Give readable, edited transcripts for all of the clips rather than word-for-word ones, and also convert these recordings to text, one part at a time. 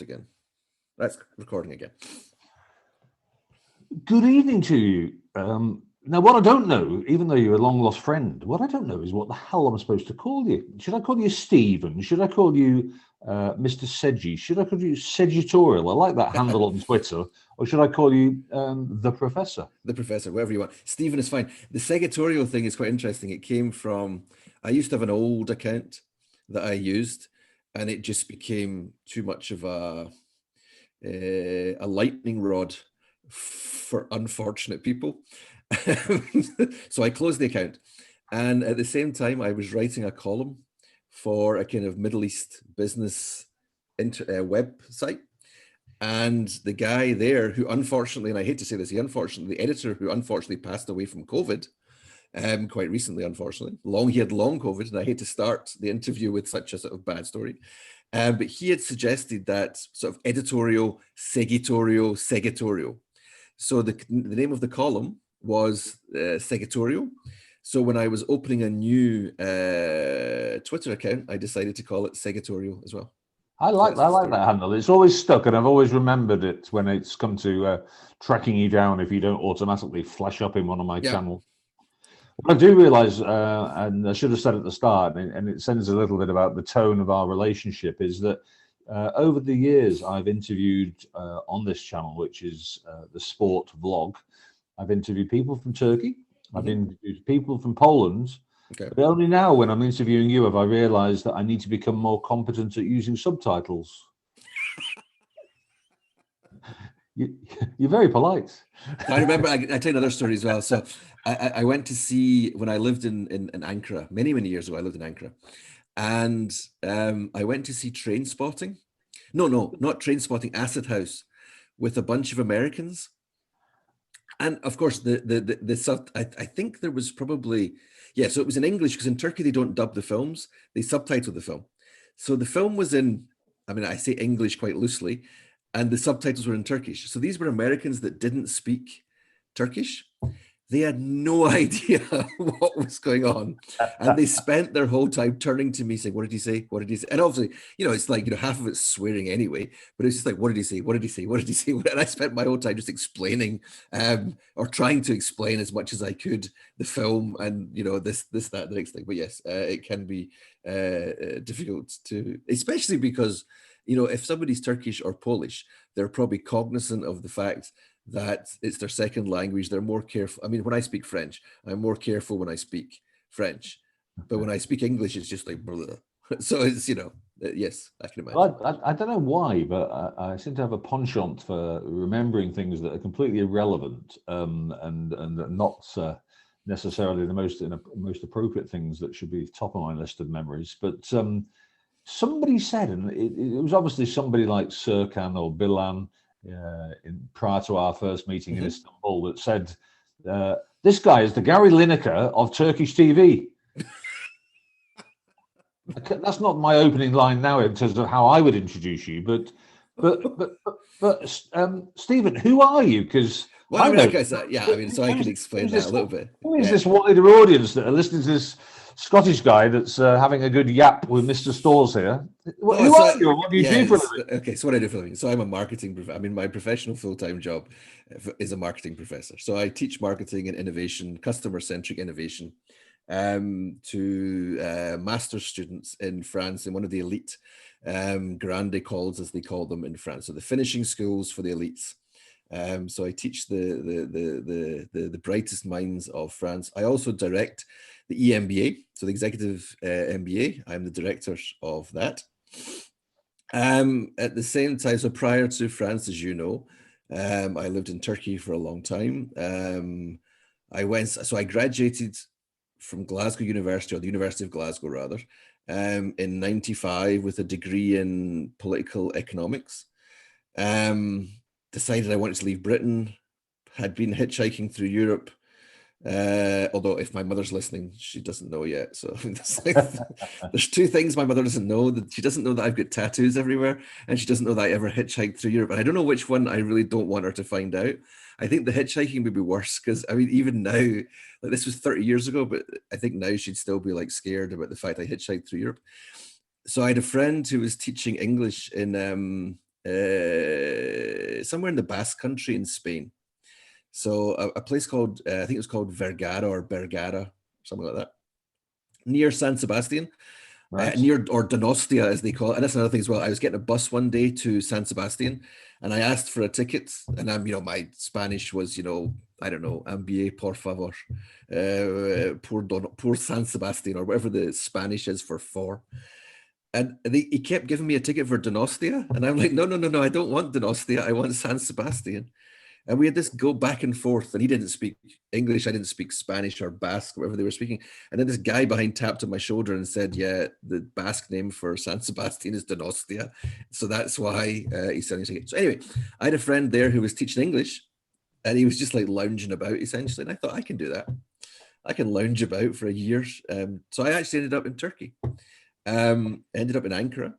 Again. That's recording again. Good evening to you. Now, what I don't know, even though you're a long-lost friend, what I don't know is what the hell I'm supposed to call you. Should I call you Stephen? Should I call you Mr. Seggie? Should I call you Seggitorial? I like that handle on Twitter. Or should I call you the Professor? The Professor, whatever you want. Stephen is fine. The Seggitorial thing is quite interesting. It came from, I used to have an old account that I used, and it just became too much of a lightning rod for unfortunate people. So I closed the account. And at the same time, I was writing a column for a kind of Middle East business website. And the guy there who unfortunately, and I hate to say this, the editor who unfortunately passed away from COVID, quite recently, unfortunately, he had long COVID, and I hate to start the interview with such a sort of bad story. But he had suggested that sort of editorial, seggitorial. So the name of the column was Seggitorial. So when I was opening a new Twitter account, I decided to call it Seggitorial as well. I like that handle. It's always stuck, and I've always remembered it when it's come to tracking you down if you don't automatically flash up in one of my channels. What I do realise, and I should have said at the start, and it sends a little bit about the tone of our relationship, is that over the years I've interviewed on this channel, which is the sport vlog, I've interviewed people from Turkey, I've interviewed people from Poland, but only now when I'm interviewing you have I realised that I need to become more competent at using subtitles. You're very polite. I remember, I tell you another story as well. So I went to see, when I lived in Ankara, many years ago, I lived in Ankara. And I went to see Train Spotting. No, not Train Spotting, Acid House, with a bunch of Americans. And of course, I think there was probably, so it was in English, because in Turkey, they don't dub the films, they subtitle the film. So the film was in, I say English quite loosely, and the subtitles were in Turkish. So these were Americans that didn't speak Turkish. They had no idea what was going on. And they spent their whole time turning to me saying, what did he say? What did he say? And obviously, it's like, half of it's swearing anyway, but it's just like, what did he say? What did he say? What did he say? And I spent my whole time just explaining or trying to explain as much as I could the film and, this, that, the next thing. But yes, it can be difficult to, especially because, if somebody's Turkish or Polish, they're probably cognizant of the fact that it's their second language. They're more careful. When I speak French, I'm more careful when I speak French. But when I speak English, it's just like, blah. So it's, yes, I can imagine. Well, I don't know why, but I seem to have a penchant for remembering things that are completely irrelevant and not necessarily the most appropriate things that should be top of my list of memories. But somebody said, and it was obviously somebody like Serkan or Bilan, prior to our first meeting in Istanbul, that said, this guy is the Gary Lineker of Turkish TV. That's not my opening line now in terms of how I would introduce you, but Stephen, who are you? Because so I can explain that a little bit. Who is this wider audience that are listening to this Scottish guy that's having a good yap with Mr. Stores here? Who are you? What do you do for a living? Okay, so what I do for a living. So I'm a marketing professor. My professional full-time job is a marketing professor. So I teach marketing and innovation, customer-centric innovation, to master's students in France in one of the elite grande écoles, as they call them in France. So the finishing schools for the elites. So I teach the brightest minds of France. I also direct the EMBA, so the executive MBA. I'm the director of that. At the same time, so prior to France, as you know, I lived in Turkey for a long time. I graduated from Glasgow University, or the University of Glasgow rather, in '95 with a degree in political economics. Decided I wanted to leave Britain, had been hitchhiking through Europe, although if my mother's listening, she doesn't know yet. So there's two things my mother doesn't know. That she doesn't know that I've got tattoos everywhere, and she doesn't know that I ever hitchhiked through Europe. And I don't know which one I really don't want her to find out. I think the hitchhiking would be worse, because even now, like, this was 30 years ago, but I think now she'd still be like scared about the fact I hitchhiked through Europe. So I had a friend who was teaching English in somewhere in the Basque Country in Spain. So a place called, I think it was called Vergara or Bergara, something like that, near San Sebastian. Right. Near, or Donostia as they call it. And that's another thing as well. I was getting a bus one day to San Sebastian and I asked for a ticket, and my Spanish was, I don't know, envié por favor, por San Sebastian, or whatever the Spanish is for four. And he kept giving me a ticket for Donostia. And I'm like, no, I don't want Donostia. I want San Sebastian. And we had this go back and forth, and he didn't speak English. I didn't speak Spanish or Basque, whatever they were speaking. And then this guy behind tapped on my shoulder and said, yeah, the Basque name for San Sebastian is Donostia. So that's why he's selling tickets. So anyway, I had a friend there who was teaching English, and he was just like lounging about essentially. And I thought, I can do that. I can lounge about for a year. So I actually ended up in Turkey, ended up in Ankara,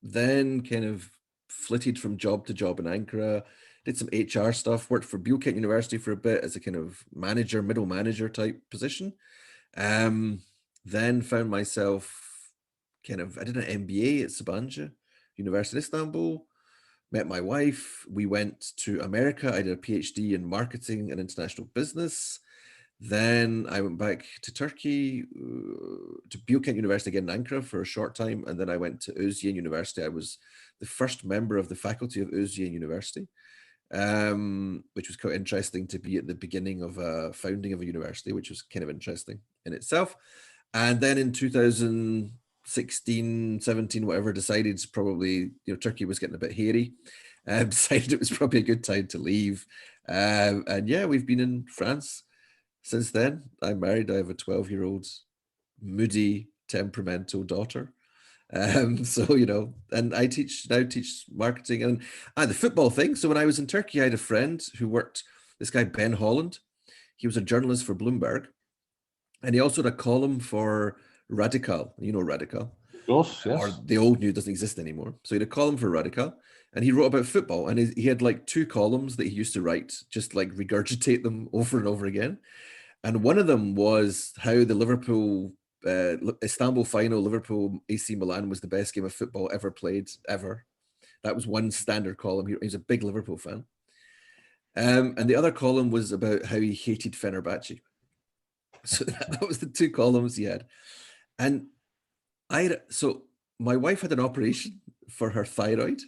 then kind of flitted from job to job in Ankara, did some HR stuff, worked for Bilkent University for a bit as a kind of manager, middle manager type position. Then found myself I did an MBA at Sabancı University in Istanbul, met my wife. We went to America. I did a PhD in marketing and international business. Then I went back to Turkey, to Bilkent University again in Ankara for a short time. And then I went to Özyeğin University. I was the first member of the faculty of Özyeğin University, which was quite interesting to be at the beginning of a founding of a university, which was kind of interesting in itself. And then in 2016, 17, whatever, decided probably, Turkey was getting a bit hairy. Decided it was probably a good time to leave. And yeah, we've been in France since then. I'm married. I have a 12-year-old moody, temperamental daughter. So, and I now teach marketing and the football thing. So when I was in Turkey, I had a friend who worked, this guy, Ben Holland. He was a journalist for Bloomberg. And he also had a column for Radical. Radical. Of course, yes. Or the old news doesn't exist anymore. So he had a column for Radical, and he wrote about football. And he had like 2 columns that he used to write, just like regurgitate them over and over again. And one of them was how the Liverpool Istanbul final, Liverpool AC Milan, was the best game of football ever played, ever. That was one standard column. He was a big Liverpool fan. And the other column was about how he hated Fenerbahce. So that was the 2 columns he had. And so my wife had an operation for her thyroid,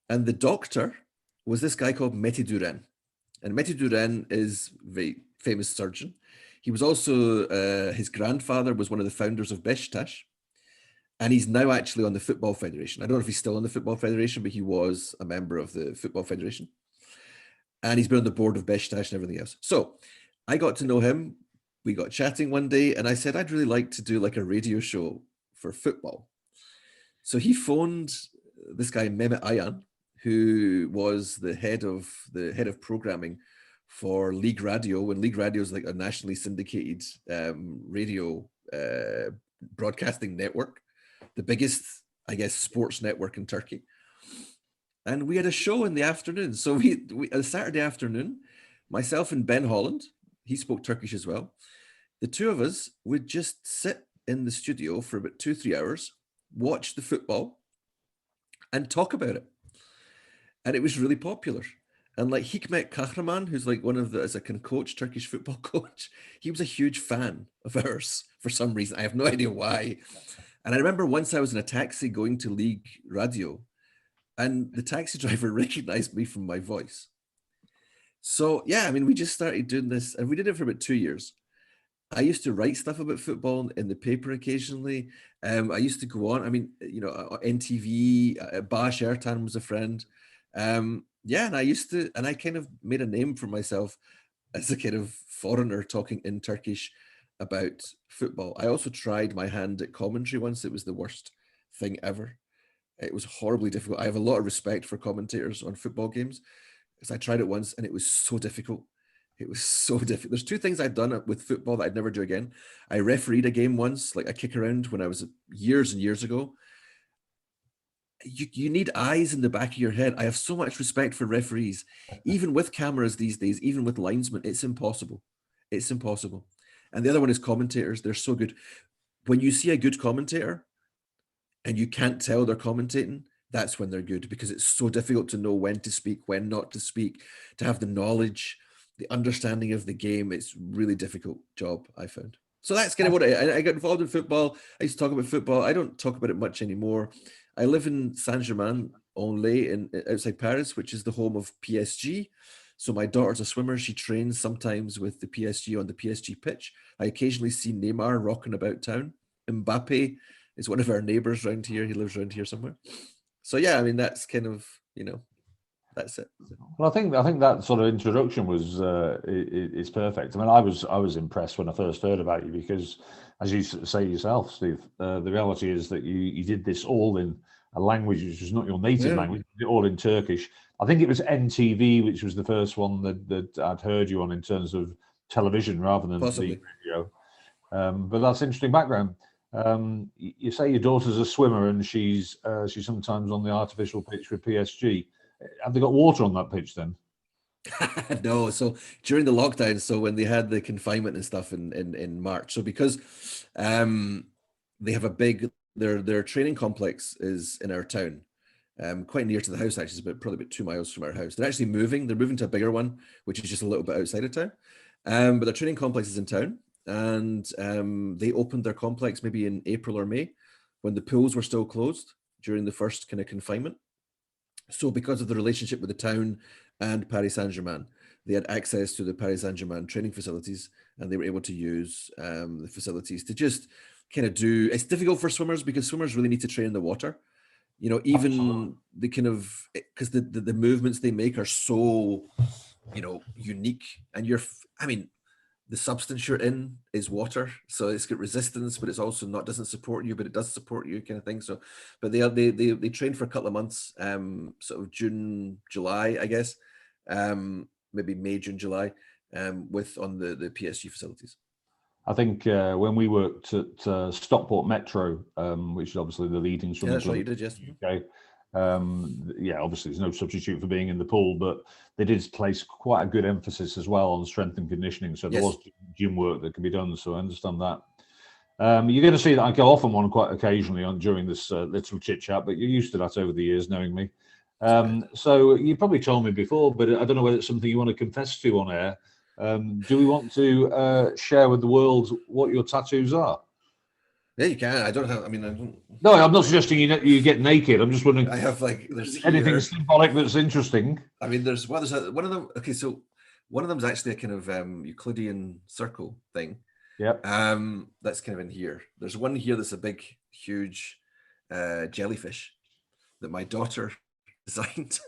and the doctor was this guy called Mete Duren. And Mete Duren is a very famous surgeon. He was also, his grandfather was one of the founders of Beşiktaş, and he's now actually on the Football Federation. I don't know if he's still on the Football Federation, but he was a member of the Football Federation. And he's been on the board of Beşiktaş and everything else. So I got to know him. We got chatting one day, and I said, I'd really like to do like a radio show for football. So he phoned this guy, Mehmet Ayan, who was the head of programming for League Radio, when League Radio is like a nationally syndicated radio broadcasting network, the biggest, I guess, sports network in Turkey. And we had a show in the afternoon. So we a Saturday afternoon, myself and Ben Holland, he spoke Turkish as well. The 2 of us would just sit in the studio for about 2-3 hours, watch the football, and talk about it. And it was really popular. And like Hikmet Kahraman, who's like as a coach, Turkish football coach, he was a huge fan of ours for some reason. I have no idea why. And I remember once I was in a taxi going to League Radio, and the taxi driver recognized me from my voice. So yeah, I mean, we just started doing this, and we did it for about 2 years. I used to write stuff about football in the paper occasionally. I used to go on, NTV, Bash Ertan was a friend. And I kind of made a name for myself as a kind of foreigner talking in Turkish about football. I also tried my hand at commentary once. It was the worst thing ever. It was horribly difficult. I have a lot of respect for commentators on football games, because I tried it once and it was so difficult. It was so difficult. There's 2 things I've done with football that I'd never do again. I refereed a game once, like a kick around, when I was years and years ago. You need eyes in the back of your head. I have so much respect for referees, even with cameras these days, even with linesmen. It's impossible. It's impossible. And the other one is commentators. They're so good. When you see a good commentator and you can't tell they're commentating, that's when they're good, because it's so difficult to know when to speak, when not to speak, to have the knowledge, the understanding of the game. It's really difficult job, I found. So that's kind of what I got involved in football. I used to talk about football. I don't talk about it much anymore. I live in Saint-Germain-en-Laye outside Paris, which is the home of PSG. So my daughter's a swimmer. She trains sometimes with the PSG on the PSG pitch. I occasionally see Neymar rocking about town. Mbappe is one of our neighbors around here. He lives around here somewhere. So yeah, I mean, that's kind of, that's it. Well, I think that sort of introduction was it's perfect. I mean, I was impressed when I first heard about you, because, as you say yourself, Steve, the reality is that you did this all in a language which was not your native language, all in Turkish. I think it was NTV, which was the first one that I'd heard you on in terms of television rather than Possibly. the radio. But that's interesting background. You say your daughter's a swimmer, and she's sometimes on the artificial pitch with PSG. Have they got water on that pitch then? No. So during the lockdown, so when they had the confinement and stuff in March, so because they have a big, their training complex is in our town, quite near to the house, actually. It's probably about 2 miles from our house. They're actually moving. They're moving to a bigger one, which is just a little bit outside of town. But their training complex is in town, and they opened their complex maybe in April or May, when the pools were still closed during the first kind of confinement. So because of the relationship with the town and Paris Saint-Germain, they had access to the Paris Saint-Germain training facilities, and they were able to use the facilities to just kind of do. It's difficult for swimmers, because swimmers really need to train in the water. Even Absolutely. the kind of, because the movements they make are so, unique, and the substance you're in is water, so it's got resistance, but it's also doesn't support you, but it does support you, kind of thing. So, but they trained for a couple of months, sort of June, July, I guess, maybe May, June, July, on the PSG facilities. I think when we worked at Stockport Metro, which is obviously the leading swimming That's club right, you did, yes. in the UK. Obviously there's no substitute for being in the pool, but they did place quite a good emphasis as well on strength and conditioning. So there was gym work that can be done. So I understand that. You're going to see that I go off on one quite occasionally during this little chit chat, but you're used to that over the years, knowing me. So you probably told me before, but I don't know whether it's something you want to confess to on air. Do we want to share with the world what your tattoos are? Yeah, you can. I don't. No, I'm not suggesting you get naked. I'm just wondering. I have there's anything symbolic that's interesting. I mean, there's one of them. Okay, so one of them is actually a kind of Euclidean circle thing. Yep. That's kind of in here. There's one here that's a big, huge jellyfish that my daughter designed,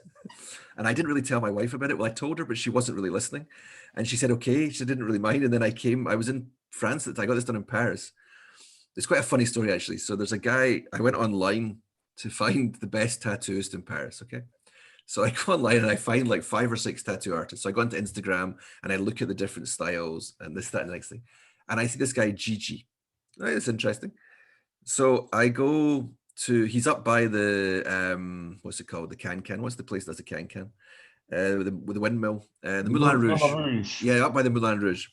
and I didn't really tell my wife about it. Well, I told her, but she wasn't really listening, and she said okay. She didn't really mind, and then I was in France. I got this done in Paris. It's quite a funny story, actually. So there's a guy, I went online to find the best tattooist in Paris, okay? So I go online and I find like 5 or 6 tattoo artists. So I go onto Instagram and I look at the different styles and this, that, and the next thing. And I see this guy, Gigi. Right, it's interesting. So I go to, he's up by the, what's it called? The Can-Can. What's the place that's a Can-Can? With the windmill. The Moulin Rouge. Yeah, up by the Moulin Rouge.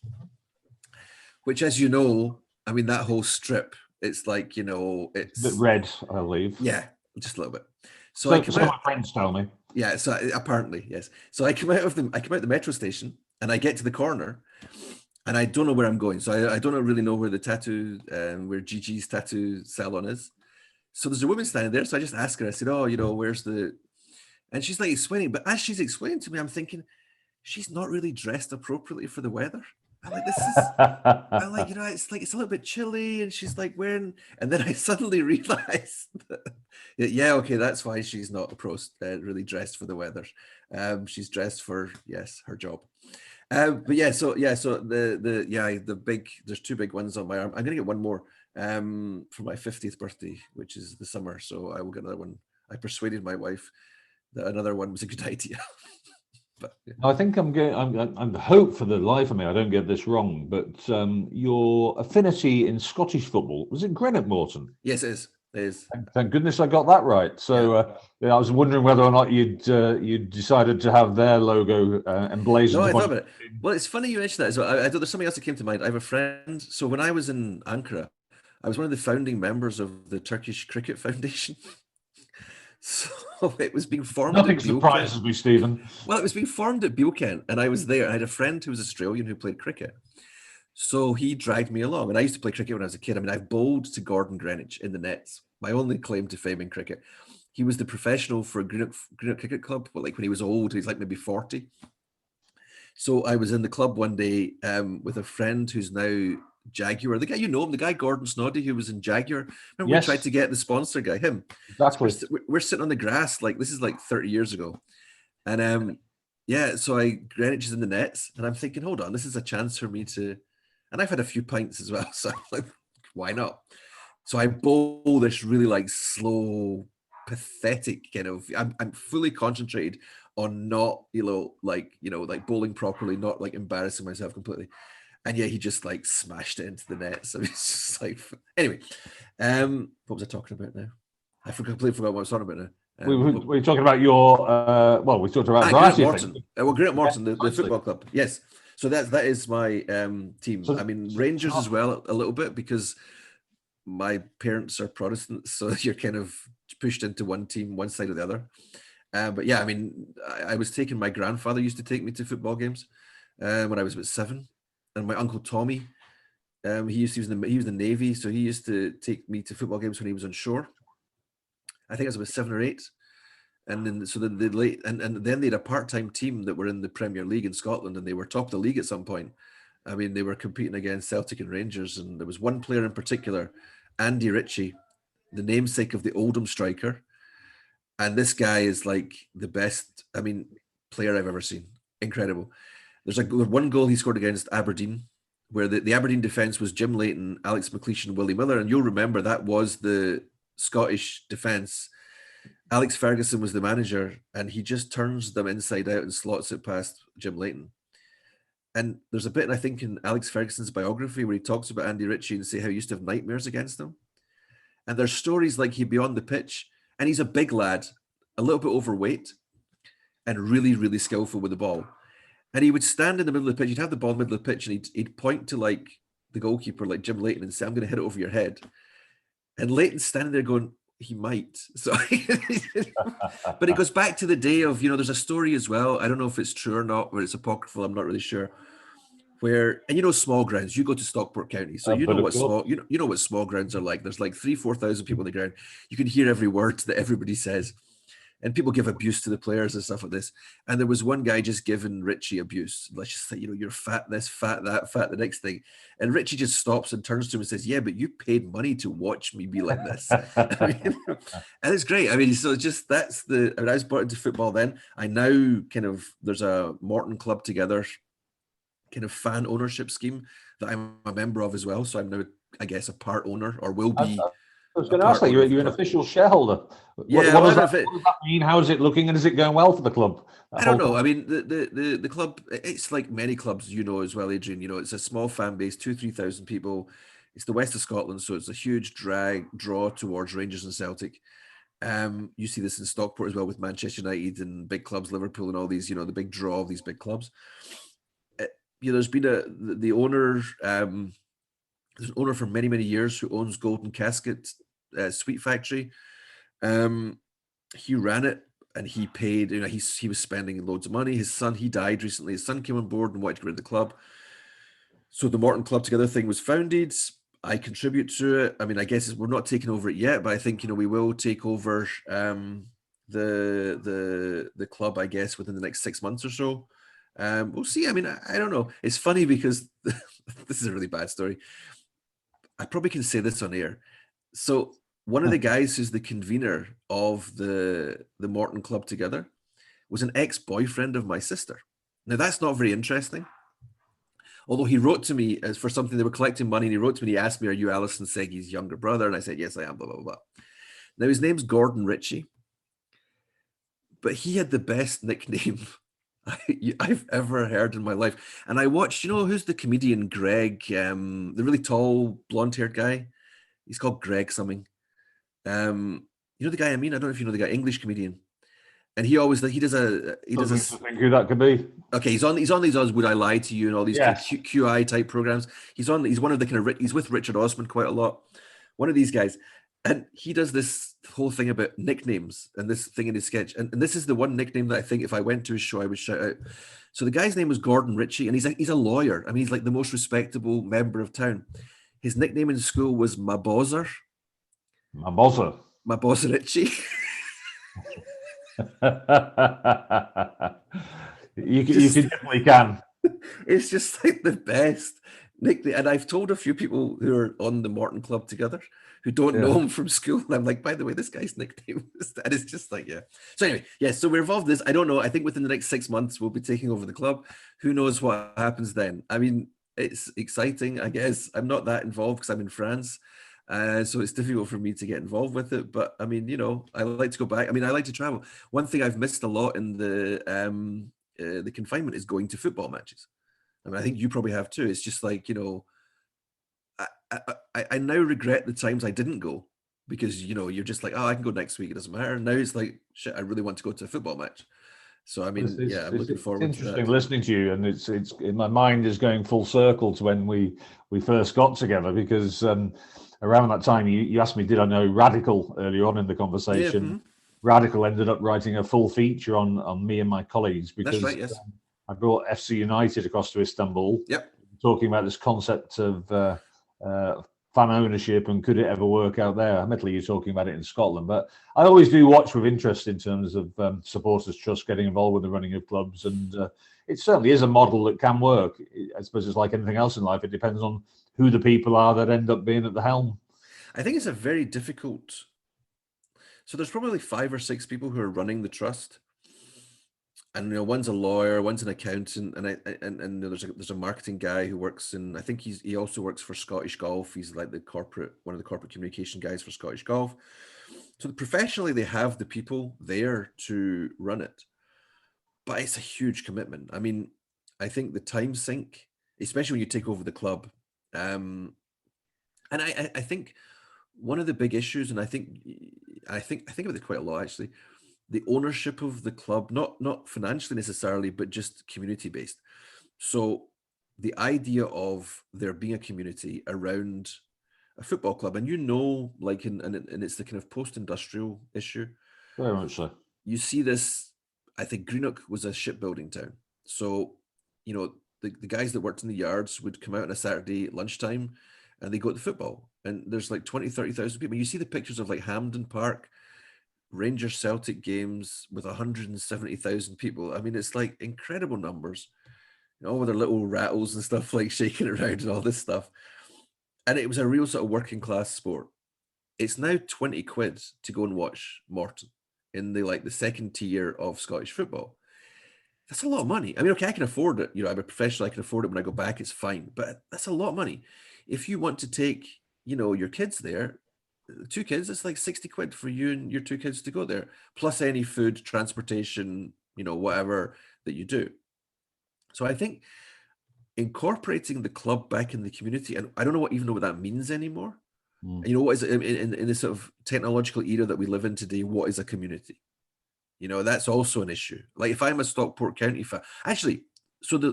Which, as you know, I mean, that whole strip, it's like, it's a bit red, I believe. Yeah, just a little bit. So my friends tell me. Yeah, so apparently, yes. So I come out the metro station, and I get to the corner, and I don't know where I'm going. So I don't really know where the tattoo, where Gigi's tattoo salon is. So there's a woman standing there. So I just ask her, I said, oh, where's the, and she's like explaining, but as she's explaining to me, I'm thinking, she's not really dressed appropriately for the weather. I'm like, it's like, it's a little bit chilly, and she's like wearing, and then I suddenly realized that, yeah, okay, that's why she's not really dressed for the weather. She's dressed for, her job. But so the big, there's 2 big ones on my arm. I'm gonna get one more for my 50th birthday, which is the summer. So I will get another one. I persuaded my wife that another one was a good idea. But, yeah. I think I'm hope for the life of me I don't get this wrong, but your affinity in Scottish football, was it Greenock Morton? Yes, it is. It is. Thank goodness I got that right. So I was wondering whether or not you'd decided to have their logo emblazoned. No, I thought about it. Well, it's funny you mentioned that as well. I thought there's something else that came to mind. I have a friend. So when I was in Ankara, I was one of the founding members of the Turkish Cricket Foundation. So it was being formed. Nothing surprises me, Stephen. Well, it was being formed at Buchan, and I was there. I had a friend who was Australian who played cricket. So he dragged me along. And I used to play cricket when I was a kid. I mean, I've bowled to Gordon Greenwich in the nets. My only claim to fame in cricket. He was the professional for Greenock Cricket Club, but like when he was old, he's like maybe 40. So I was in the club one day with a friend who's now Jaguar. The guy, you know him, the guy Gordon Snoddy who was in Jaguar. Remember we tried to get the sponsor guy, him. Exactly. So we're sitting on the grass, like this is like 30 years ago. And yeah, so Greenwich is in the nets, and I'm thinking, hold on, this is a chance for me to, and I've had a few pints as well, so I'm like, why not? So I bowl this really like slow, pathetic kind of, I'm fully concentrated on not, like bowling properly, not like embarrassing myself completely. And yeah, he just like smashed it into the net. So it's just like, anyway, what was I talking about now? I completely forgot what I was talking about now. We're talking about your, we talked about variety of things. Great Morton, the football club. Yes. So that is my team. So, I mean, Rangers as well, a little bit, because my parents are Protestants. So you're kind of pushed into one team, one side or the other. But yeah, I mean, I was taken, my grandfather used to take me to football games when I was about 7. And my uncle Tommy, he was in the Navy, so he used to take me to football games when he was on shore. I think I was about 7 or 8, and then then they had a part-time team that were in the Premier League in Scotland, and they were top of the league at some point. I mean, they were competing against Celtic and Rangers, and there was one player in particular, Andy Ritchie, the namesake of the Oldham striker, and this guy is like the best, I mean, player I've ever seen. Incredible. There's one goal he scored against Aberdeen, where the Aberdeen defence was Jim Leighton, Alex McLeish, and Willie Miller. And you'll remember that was the Scottish defence. Alex Ferguson was the manager, and he just turns them inside out and slots it past Jim Leighton. And there's a bit, I think, in Alex Ferguson's biography where he talks about Andy Ritchie and say how he used to have nightmares against him. And there's stories like he'd be on the pitch, and he's a big lad, a little bit overweight, and really, really skillful with the ball. And he would stand in the middle of the pitch. He'd have the ball in the middle of the pitch, and he'd point to like the goalkeeper, like Jim Leighton, and say, "I'm going to hit it over your head." And Leighton's standing there going, "He might." So, but it goes back to the day of, there's a story as well. I don't know if it's true or not, but it's apocryphal. I'm not really sure. Where, and small grounds. You go to Stockport County, so you know what small grounds are like. There's like 3,000-4,000 people on the ground. You can hear every word that everybody says. And people give abuse to the players and stuff like this. And there was one guy just giving Richie abuse. Let's just say, you're fat this, fat that, fat the next thing. And Richie just stops and turns to him and says, "Yeah, but you paid money to watch me be like this." And it's great. I mean, so just I was brought into football then. I now there's a Morton Club Together kind of fan ownership scheme that I'm a member of as well. So I'm now, I guess, a part owner, or will be. I was going to ask that. You're an official shareholder. Yeah, what does that mean? How is it looking, and is it going well for the club? I don't know. I mean, the club, it's like many clubs, as well, Adrian. It's a small fan base, 2,000-3,000 people. It's the west of Scotland, so it's a huge draw towards Rangers and Celtic. You see this in Stockport as well with Manchester United and big clubs, Liverpool and all these, the big draw of these big clubs. There's been the owner, there's an owner for many, many years who owns Golden Casket Sweet Factory. He ran it, and he paid, he was spending loads of money. His son, he died recently. His son came on board and wanted to get rid of the club. So the Morton Club Together thing was founded. I contribute to it. I mean, I guess we're not taking over it yet, but I think, we will take over the club, I guess, within the next 6 months or so. We'll see. I mean, I don't know. It's funny because this is a really bad story. I probably can say this on air. So one of the guys who's the convener of the Morton Club Together was an ex-boyfriend of my sister. Now, that's not very interesting. Although he wrote to me as for something, they were collecting money, and he wrote to me, and he asked me, "Are you Alison Seggie's younger brother?" And I said, "Yes, I am, blah, blah, blah." Now, his name's Gordon Ritchie, but he had the best nickname I've ever heard in my life. And I watched, who's the comedian Greg, the really tall, blonde-haired guy? He's called Greg something. The guy I mean? I don't know if you know the guy, English comedian. And he always, he does a... think who that could be. Okay, he's on these Would I Lie to You and all these kind of QI type programs. He's one of the he's with Richard Osman quite a lot. One of these guys. And he does this whole thing about nicknames and this thing in his sketch. And this is the one nickname that I think if I went to his show, I would shout out. So the guy's name was Gordon Ritchie, and he's a lawyer. I mean, he's like the most respectable member of town. His nickname in school was Mabozzer. Mabozzer. Mabozzer Ritchie. You definitely can. It's just like the best nickname. And I've told a few people who are on the Morton Club together who don't know him from school. And I'm like, by the way, this guy's nickname is that. It's just like, yeah. So anyway, so we're involved in this. I don't know. I think within the next 6 months, we'll be taking over the club. Who knows what happens then? I mean, it's exciting, I guess. I'm not that involved because I'm in France. So it's difficult for me to get involved with it. But I mean, I like to go back. I mean, I like to travel. One thing I've missed a lot in the confinement is going to football matches. I mean, I think you probably have too. It's just like, I now regret the times I didn't go because, you're just like, oh, I can go next week. It doesn't matter. Now it's like, shit, I really want to go to a football match. So, I mean, I'm looking forward to that. It's interesting listening to you, and it's in my mind is going full circle to when we first got together, because around that time you asked me, did I know Radical earlier on in the conversation? Yeah, Radical ended up writing a full feature on me and my colleagues because that's right, yes. I brought FC United across to Istanbul, talking about this concept of fan ownership and could it ever work out there. Admittedly, you're talking about it in Scotland, but I always do watch with interest in terms of supporters' trust getting involved with the running of clubs, and it certainly is a model that can work. I suppose it's like anything else in life; it depends on who the people are that end up being at the helm. I think it's a very difficult. So there's probably 5 or 6 people who are running the trust, and one's a lawyer, one's an accountant, and there's a marketing guy who works in. I think he also works for Scottish Golf. He's like one of the corporate communication guys for Scottish Golf. So professionally, they have the people there to run it, but it's a huge commitment. I mean, I think the time sink, especially when you take over the club, and I think one of the big issues, and I think about it quite a lot actually, the ownership of the club, not financially necessarily, but just community based. So the idea of there being a community around a football club, and like and it's the kind of post-industrial issue. Very much so. You see this. I think Greenock was a shipbuilding town, so the guys that worked in the yards would come out on a Saturday lunchtime and they go to football, and there's like 20,000-30,000 people. You see the pictures of like Hampden Park, Rangers Celtic games with 170,000 people. I mean, it's like incredible numbers, all with their little rattles and stuff like shaking around and all this stuff. And it was a real sort of working class sport. It's now 20 quid to go and watch Morton in the second tier of Scottish football. That's a lot of money. I mean, okay, I can afford it. I'm a professional. I can afford it when I go back. It's fine. But that's a lot of money. If you want to take, your kids there, 2 kids, it's like 60 quid for you and your 2 kids to go there, plus any food, transportation, whatever that you do. So I think incorporating the club back in the community, and I don't know what that means anymore. What is it in this sort of technological era that we live in today? What is a community? That's also an issue. Like if I'm a Stockport County fan, actually, so the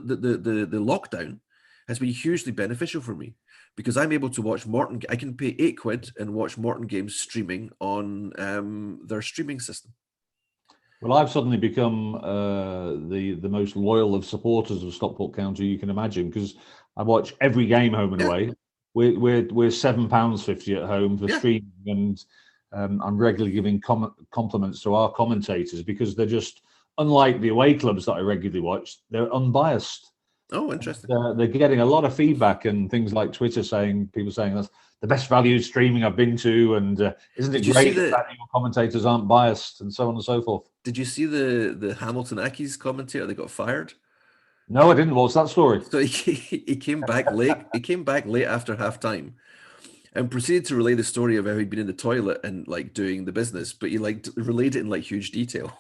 lockdown has been hugely beneficial for me because I'm able to watch Morton. I can pay 8 quid and watch Morton games streaming on their streaming system. Well, I've suddenly become the most loyal of supporters of Stockport County you can imagine, because I watch every game home and away. We're £7.50 at home for streaming, and I'm regularly giving compliments to our commentators because they're just, unlike the away clubs that I regularly watch, they're unbiased. Oh, interesting. They're getting a lot of feedback and things like Twitter people saying that's the best value streaming I've been to, and isn't it great that your commentators aren't biased, and so on and so forth. Did you see the Hamilton Accies commentator that got fired? No, I didn't. What's that story? So he came back late. He came back late after half time and proceeded to relay the story of how he'd been in the toilet and like doing the business, but he relayed it in like huge detail.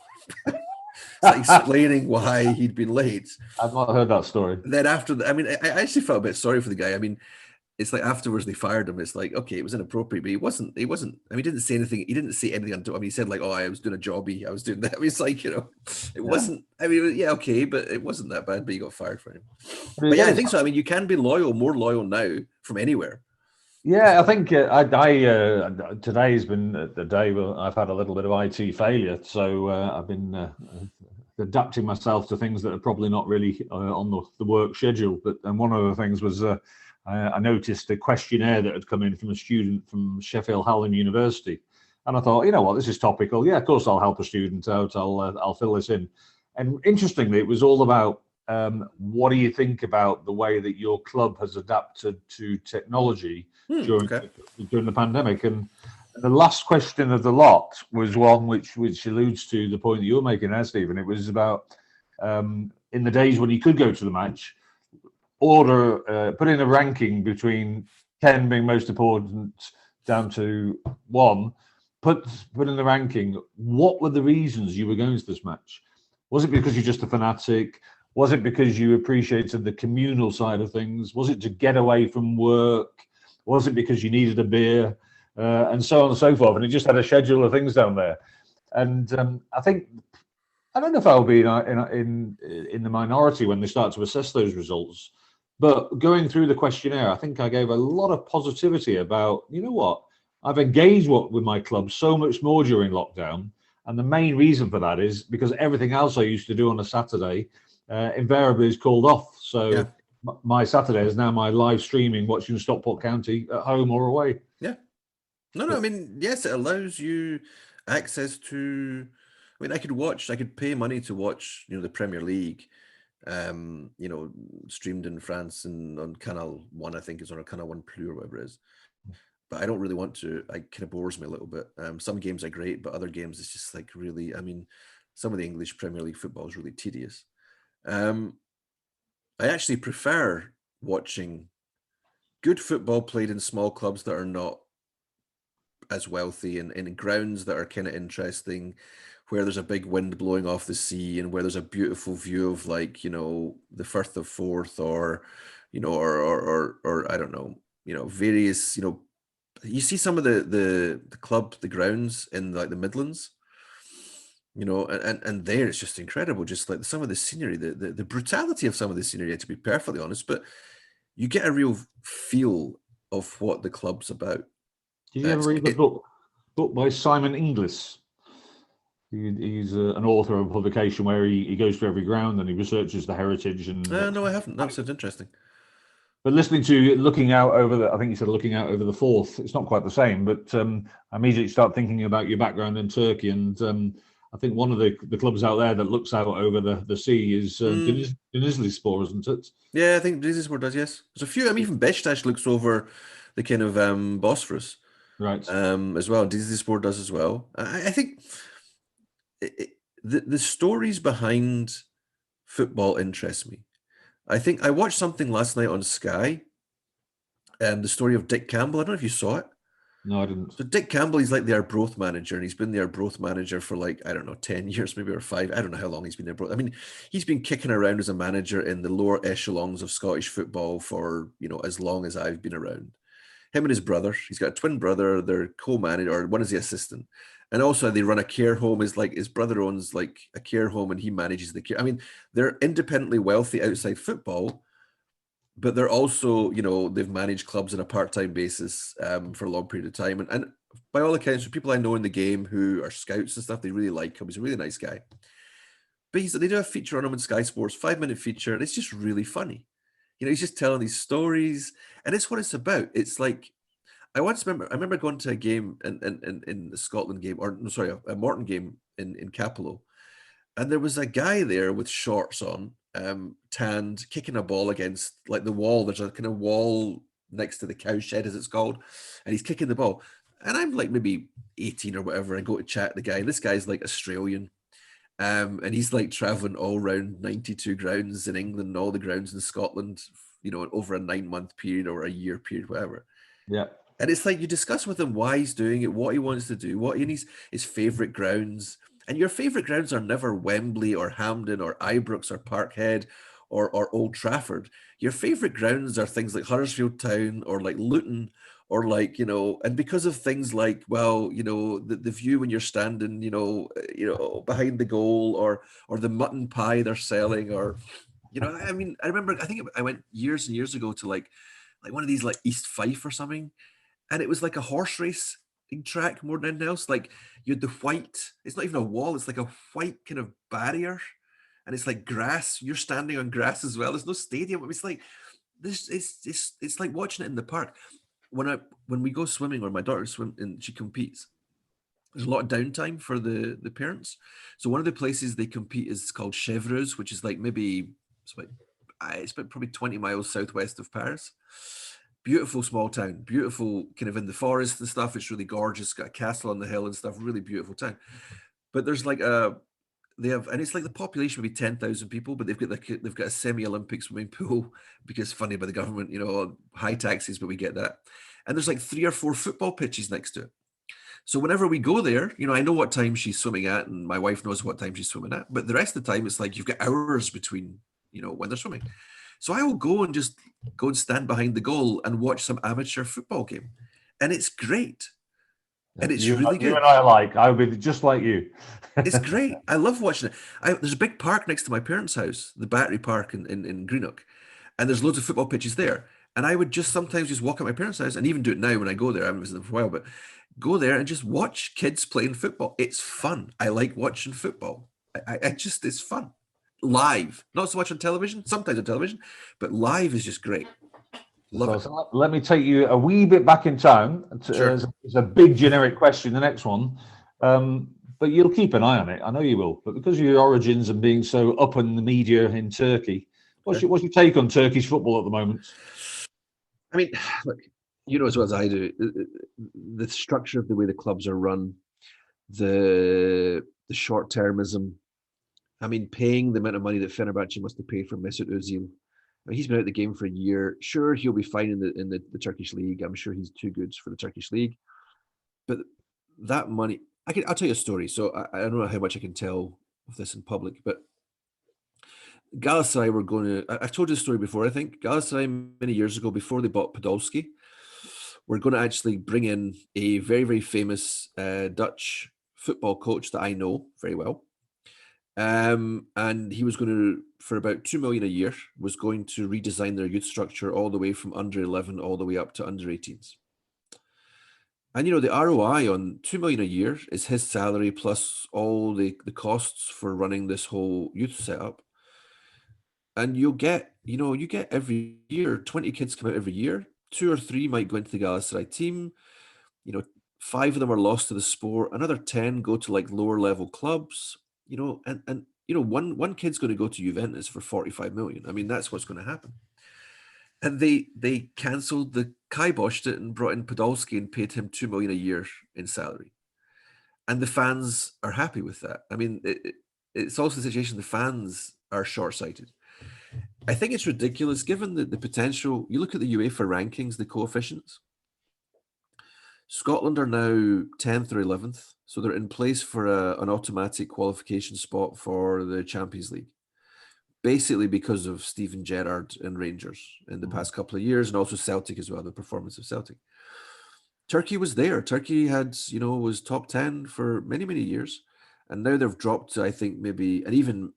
Explaining why he'd been late. I've not heard that story. Then after I actually felt a bit sorry for the guy. I mean, it's like afterwards they fired him. It's like, okay, it was inappropriate, but he wasn't. I mean, he didn't say anything. He didn't say anything. I mean, he said like, oh, I was doing a jobby. I was doing that. I mean, it's like, it wasn't. I mean, yeah, okay, but it wasn't that bad. But he got fired for him. But yeah, I think so. I mean, you can be more loyal now from anywhere. Yeah, I think today's been the day where I've had a little bit of IT failure, so I've been adapting myself to things that are probably not really on the work schedule. But and one of the things was I noticed a questionnaire that had come in from a student from Sheffield Hallam University, and I thought, you know what, this is topical. Yeah, of course I'll help a student out. I'll fill this in. And interestingly, it was all about what do you think about the way that your club has adapted to technology during Okay. during the pandemic? And the last question of the lot was one which alludes to the point that you're making there, Stephen. It was about in the days when you could go to the match, put in a ranking between 10 being most important down to 1. Put in the ranking. What were the reasons you were going to this match? Was it because you're just a fanatic? Was it because you appreciated the communal side of things? Was it to get away from work? Was it because you needed a beer? And so on and so forth. And it just had a schedule of things down there. And I think, I don't know if I'll be in the minority when they start to assess those results. But going through the questionnaire, I think I gave a lot of positivity about, you know what, I've engaged with my club so much more during lockdown. And the main reason for that is because everything else I used to do on a Saturday invariably is called off. So Yeah. my Saturday is now my live streaming, watching Stockport County at home or away. Yeah. No, I mean, yes, it allows you access to, I mean, I could pay money to watch, the Premier League, streamed in France and on Canal 1, I think is on, or Canal 1 Plus or whatever it is. But I don't really want to. It kind of bores me a little bit. Some games are great, but other games it's just like really, I mean, some of the English Premier League football is really tedious. I actually prefer watching good football played in small clubs that are not as wealthy and in grounds that are kind of interesting, where there's a big wind blowing off the sea and where there's a beautiful view of like, the Firth of Forth or, or I don't know, various, you see some of the grounds in like the Midlands, and there it's just incredible. Just like some of the scenery, the brutality of some of the scenery, to be perfectly honest, but you get a real feel of what the club's about. Did you ever read the book by Simon Inglis? He's an author of a publication where he goes to every ground and he researches the heritage. And no, I haven't. That sounds interesting. But looking out over I think you said looking out over the Forth, it's not quite the same, but I immediately start thinking about your background in Turkey. And I think one of the clubs out there that looks out over the sea is Denizlispor, isn't it? Yeah, I think Denizlispor does, yes. There's a few, I mean, even Beşiktaş looks over the kind of Bosphorus. Right. As well. Denizlispor does as well. I think the stories behind football interest me. I think I watched something last night on Sky, the story of Dick Campbell. I don't know if you saw it. No, I didn't. So Dick Campbell, he's like the Arbroath manager, and he's been the Arbroath manager for like, I don't know, 10 years maybe, or 5. I don't know how long he's been Arbroath. I mean, he's been kicking around as a manager in the lower echelons of Scottish football for, as long as I've been around. Him and his brother, he's got a twin brother, they're co-manager, or one is the assistant. And also they run a care home. Is like his brother owns like a care home and he manages the care. I mean, they're independently wealthy outside football, but they're also, they've managed clubs on a part-time basis for a long period of time. And by all accounts, for people I know in the game who are scouts and stuff, they really like him. He's a really nice guy. But they do a feature on him on Sky Sports, 5-minute feature, and it's just really funny. He's just telling these stories, and it's what it's about. It's like, I remember going to a game in the Scotland game, or no, sorry, a Morton game in Capello, and there was a guy there with shorts on, tanned, kicking a ball against like the wall. There's a kind of wall next to the cow shed, as it's called, and he's kicking the ball. And I'm like maybe 18 or whatever. I go to chat the guy, and this guy's like Australian. And he's like traveling all around 92 grounds in England and all the grounds in Scotland, over a 9-month period or a year period, whatever. Yeah. And it's like you discuss with him why he's doing it, what he wants to do, what his favorite grounds. And your favorite grounds are never Wembley or Hampden or Ibrox or Parkhead or Old Trafford. Your favorite grounds are things like Huddersfield Town or like Luton or like, and because of things like, well, the view when you're standing, behind the goal or the mutton pie they're selling or, I mean, I remember, I think I went years and years ago to like like one of these like East Fife or something, and it was like a horse race track more than anything else. Like you had the white, it's not even a wall, it's like a white kind of barrier, and it's like grass. You're standing on grass as well. There's no stadium. It's like this. It's like watching it in the park. When we go swimming, or my daughter swim and she competes, there's a lot of downtime for the parents. So one of the places they compete is called Chevreuse, which is like maybe it's about probably 20 miles southwest of Paris. Beautiful small town, beautiful kind of in the forest and stuff. It's really gorgeous. Got a castle on the hill and stuff. Really beautiful town. But there's like they have, and it's like the population would be 10,000 people, but they've got a semi-Olympic swimming pool because funded by the government, high taxes, but we get that. And there's like 3 or 4 football pitches next to it. So whenever we go there, I know what time she's swimming at, and my wife knows what time she's swimming at. But the rest of the time, it's like you've got hours between, when they're swimming. So I will go and stand behind the goal and watch some amateur football game, and it's great. And it's really good. You and I would be just like you. It's great. I love watching it. There's a big park next to my parents' house, the Battery Park in Greenock, and there's loads of football pitches there. And I would sometimes just walk at my parents' house, and even do it now when I go there. I haven't visited them for a while, but go there and just watch kids playing football. It's fun. I like watching football. It's fun. Live, not so much on television, sometimes on television, but live is just great. Love it. So let me take you a wee bit back in time. Sure. It's a big generic question, the next one. But you'll keep an eye on it. I know you will. But because of your origins and being so up in the media in Turkey, what's your take on Turkish football at the moment? I mean, look, as well as I do, the structure of the way the clubs are run, the short-termism. I mean, paying the amount of money that Fenerbahce must have paid for Mesut Özil. I mean, he's been out of the game for a year. Sure, he'll be fine in the Turkish league. I'm sure he's too good for the Turkish league. But that money, I'll tell you a story. So I don't know how much I can tell of this in public, but Galatasaray were going to, I've told this story before, I think. Galatasaray many years ago, before they bought Podolski, were going to actually bring in a very, very famous Dutch football coach that I know very well. And he was going to, for about 2 million a year, was going to redesign their youth structure all the way from under 11 all the way up to under 18s. And the ROI on 2 million a year is his salary plus all the costs for running this whole youth setup. And you get every year 20 kids come out every year. 2 or 3 might go into the Galatasaray team. 5 of them are lost to the sport. Another 10 go to like lower level clubs. One kid's going to go to Juventus for 45 million. I mean, that's what's going to happen. And they cancelled kiboshed it and brought in Podolski and paid him 2 million a year in salary. And the fans are happy with that. I mean, it's also the situation, the fans are short-sighted. I think it's ridiculous given the potential. You look at the UEFA rankings, the coefficients. Scotland are now 10th or 11th, so they're in place for an automatic qualification spot for the Champions League. Basically because of Steven Gerrard and Rangers in the past couple of years, and also Celtic as well, the performance of Celtic. Turkey was there. Turkey had, was top 10 for many, many years, and now they've dropped to, I think, maybe, and even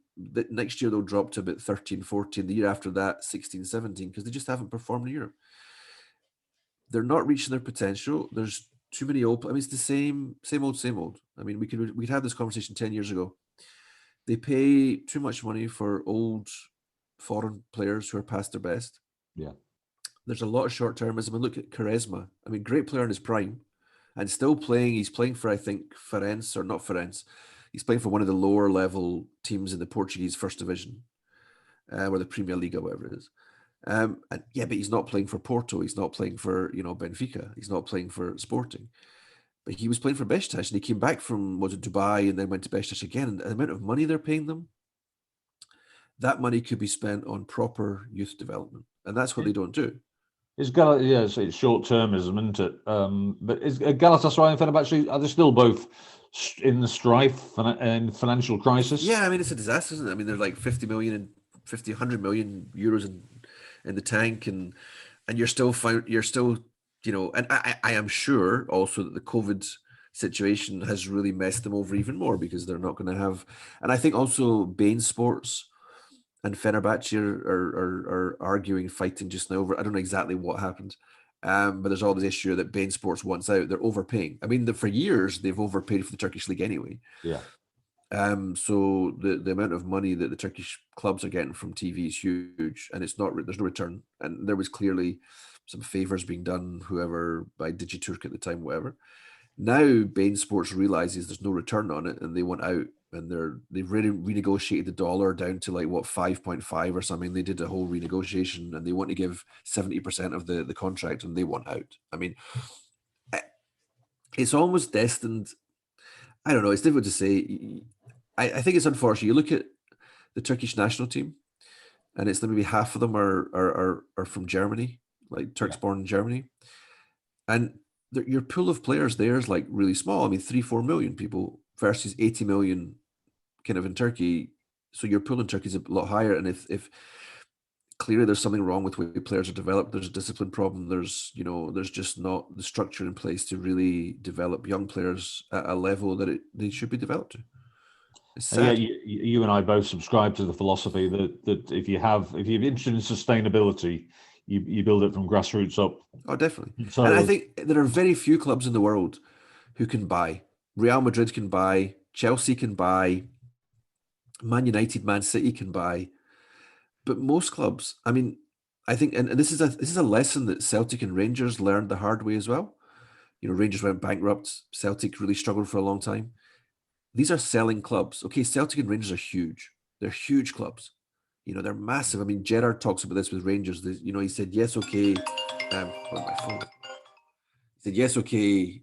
next year they'll drop to about 13, 14, the year after that, 16, 17, because they just haven't performed in Europe. They're not reaching their potential. There's too many open. I mean, it's the same old. I mean, we'd have this conversation 10 years ago. They pay too much money for old foreign players who are past their best. Yeah. There's a lot of short-termism. And look at Quaresma. I mean, great player in his prime and still playing. He's playing for, I think, Farense, or not Farense. He's playing for one of the lower level teams in the Portuguese First Division, or the Premier League, or whatever it is. But he's not playing for Porto. He's not playing for, Benfica. He's not playing for Sporting. But he was playing for Beşiktaş, and he came back from, Dubai, and then went to Beşiktaş again. And the amount of money they're paying them, that money could be spent on proper youth development. And that's what they don't do. It's short-termism, isn't it? But is Galatasaray and Fenerbahce, are they still both in the strife and financial crisis? Yeah, I mean, it's a disaster, isn't it? I mean, they're like 100 million euros in the tank, and you're still, and I am sure also that the COVID situation has really messed them over even more, because they're not going to have, and I think also Bain Sports and Fenerbahce are arguing, fighting just now over. I don't know exactly what happened, but there's all this issue that Bein Sports wants out. They're overpaying. I mean, for years they've overpaid for the Turkish league anyway. Yeah. So the amount of money that the Turkish clubs are getting from TV is huge, and it's not there's no return. And there was clearly some favors being done, whoever by Digiturk at the time, whatever. Now Bein Sports realizes there's no return on it, and they want out. And they've renegotiated the dollar down to like what 5.5 or something. They did a whole renegotiation, and they want to give 70% of the contract, and they want out. I mean, it's almost destined. I don't know. It's difficult to say. I think it's unfortunate. You look at the Turkish national team, and it's maybe half of them are from Germany, like Turks born in Germany, and your pool of players there is like really small. I mean, 3-4 million people versus 80 million kind of in Turkey. So your pool in Turkey is a lot higher. And if clearly there's something wrong with the way players are developed, there's a discipline problem. There's just not the structure in place to really develop young players at a level that they should be developed to. It's sad. Yeah, you and I both subscribe to the philosophy that if you're interested in sustainability, you build it from grassroots up. Oh, definitely. So, and I think there are very few clubs in the world who can buy. Real Madrid can buy, Chelsea can buy, Man United, Man City can buy, but most clubs, I mean, I think, and this is a lesson that Celtic and Rangers learned the hard way as well. Rangers went bankrupt. Celtic really struggled for a long time. These are selling clubs. Okay, Celtic and Rangers are huge. They're huge clubs. They're massive. I mean, Gerrard talks about this with Rangers. He said, yes, okay. On my phone. He said, yes, okay.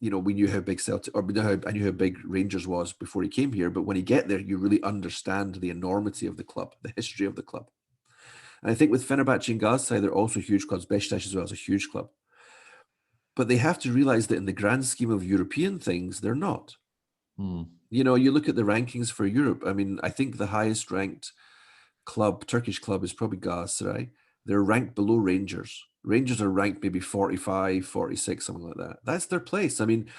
We knew how big Celtic, or I knew how big Rangers was before he came here. But when you get there, you really understand the enormity of the club, the history of the club. And I think with Fenerbahce and Galatasaray, they're also huge clubs. Beşiktaş as well is a huge club. But they have to realize that in the grand scheme of European things, they're not. You look at the rankings for Europe. I mean, I think the highest ranked Turkish club is probably Galatasaray. They're ranked below Rangers. Rangers are ranked maybe 45, 46, something like that. That's their place. I mean,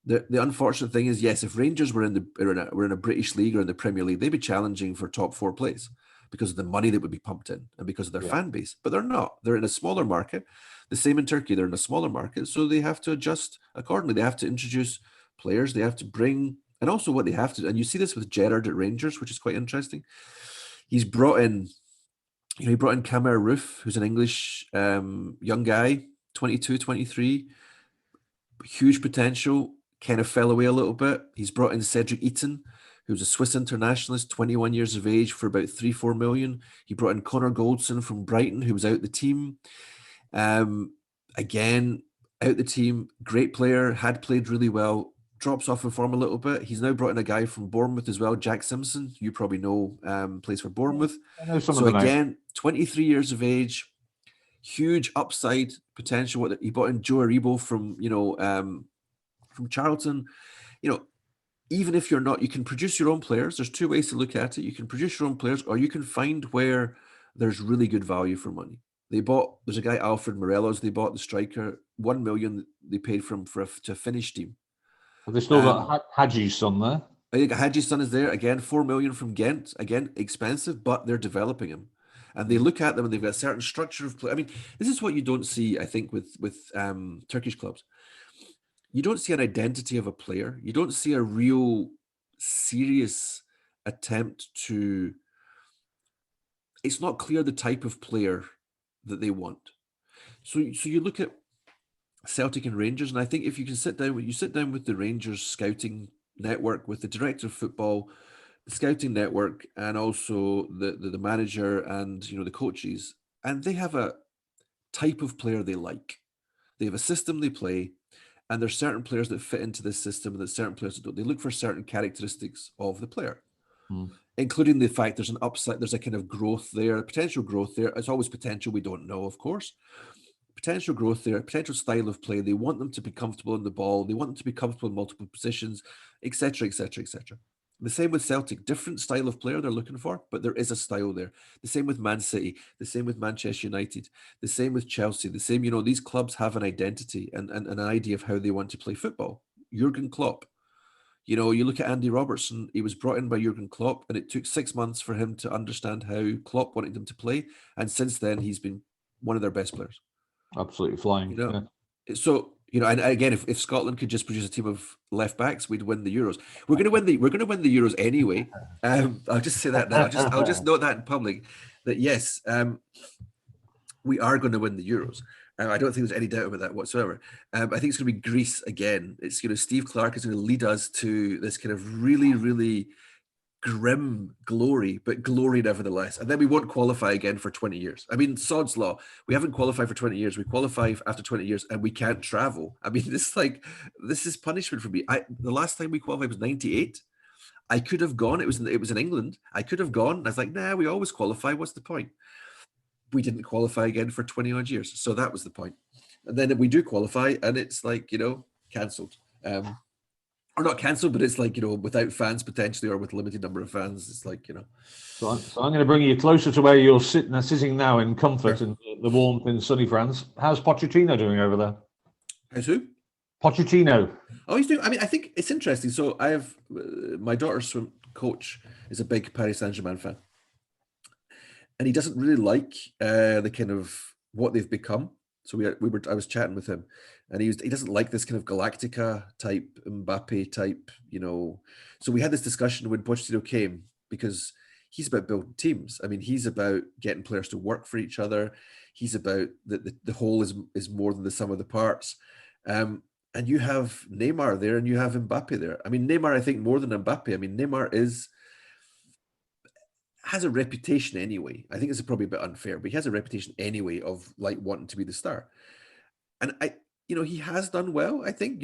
the unfortunate thing is, yes, if Rangers were in a British league or in the Premier League, they'd be challenging for top 4 place because of the money that would be pumped in and because of their fan base. But they're not. They're in a smaller market. The same in Turkey. They're in a smaller market, so they have to adjust accordingly. They have to introduce players. They have to bring, and also what they have to, and you see this with Gerrard at Rangers, which is quite interesting. He's brought in, he brought in Kamer Roof, who's an English young guy, 22, 23, huge potential, kind of fell away a little bit. He's brought in Cedric Eaton, who's a Swiss internationalist, 21 years of age, for about 3-4 million. He brought in Connor Goldson from Brighton, who was out the team. Again, out the team, great player, had played really well, drops off in form a little bit. He's now brought in a guy from Bournemouth as well, Jack Simpson, you probably know, plays for Bournemouth. So again, 23 years of age, huge upside potential. He brought in Joe Aribo from Charlton. Even if you're not, you can produce your own players. There's 2 ways to look at it. You can produce your own players, or you can find where there's really good value for money. There's a guy, Alfred Morelos, they bought the striker, 1 million they paid for him to a Finnish team. Have they still got Haji's son there? I think Haji's son is there. Again, 4 million from Ghent. Again, expensive, but they're developing him. And they look at them and they've got a certain structure of play. I mean, this is what you don't see, I think, with Turkish clubs. You don't see an identity of a player. You don't see a real serious attempt to... It's not clear the type of player that they want. So you look at Celtic and Rangers, and I think if you can sit down with the Rangers scouting network, with the director of football, the scouting network, and also the manager and the coaches, and they have a type of player they like. They have a system they play, and there's certain players that fit into this system, and there's certain players that don't. They look for certain characteristics of the player. Including the fact there's an upside, there's a kind of growth there, potential growth there. It's always potential, we don't know, of course. Potential growth there, potential style of play. They want them to be comfortable in the ball. They want them to be comfortable in multiple positions, etc., etc., etc. The same with Celtic, different style of player they're looking for, but there is a style there. The same with Man City, the same with Manchester United, the same with Chelsea, the same, these clubs have an identity and an idea of how they want to play football. Jurgen Klopp, You know, you look at Andy Robertson, he was brought in by Jurgen Klopp, and it took 6 months for him to understand how Klopp wanted him to play. And since then, he's been one of their best players. Absolutely flying. You know, yeah. so and again, if Scotland could just produce a team of left backs, we'd win the Euros. We're going to win the Euros anyway. I'll just say that now. I'll just note that in public that yes, we are going to win the Euros. I don't think there's any doubt about that whatsoever. I think it's going to be Greece again. It's Steve Clarke is going to lead us to this kind of really, really grim glory, but glory nevertheless. And then we won't qualify again for 20 years. I mean, sod's law. We haven't qualified for 20 years. We qualify after 20 years and we can't travel. I mean, this is punishment for me. The last time we qualified was 98. I could have gone. It was in England. I could have gone. I was like, nah, we always qualify. What's the point? We didn't qualify again for 20 odd years. So that was the point. And then we do qualify and it's like, cancelled. Or not cancelled, but it's like, without fans potentially or with a limited number of fans. It's like, So I'm going to bring you closer to where you're sitting now in comfort in the warmth in sunny France. How's Pochettino doing over there? How's who? Pochettino. Oh, he's doing. I mean, I think it's interesting. So I have my daughter's swim coach is a big Paris Saint-Germain fan. And he doesn't really like the kind of what they've become. So I was chatting with him, and he doesn't like this kind of Galactica type, Mbappe type, So we had this discussion when Pochettino came because he's about building teams. I mean, he's about getting players to work for each other. He's about the whole is more than the sum of the parts. And you have Neymar there, and you have Mbappe there. I mean, Neymar, I think more than Mbappe. I mean, Neymar has a reputation anyway. I think it's probably a bit unfair, but he has a reputation anyway of like wanting to be the star. And he has done well. I think,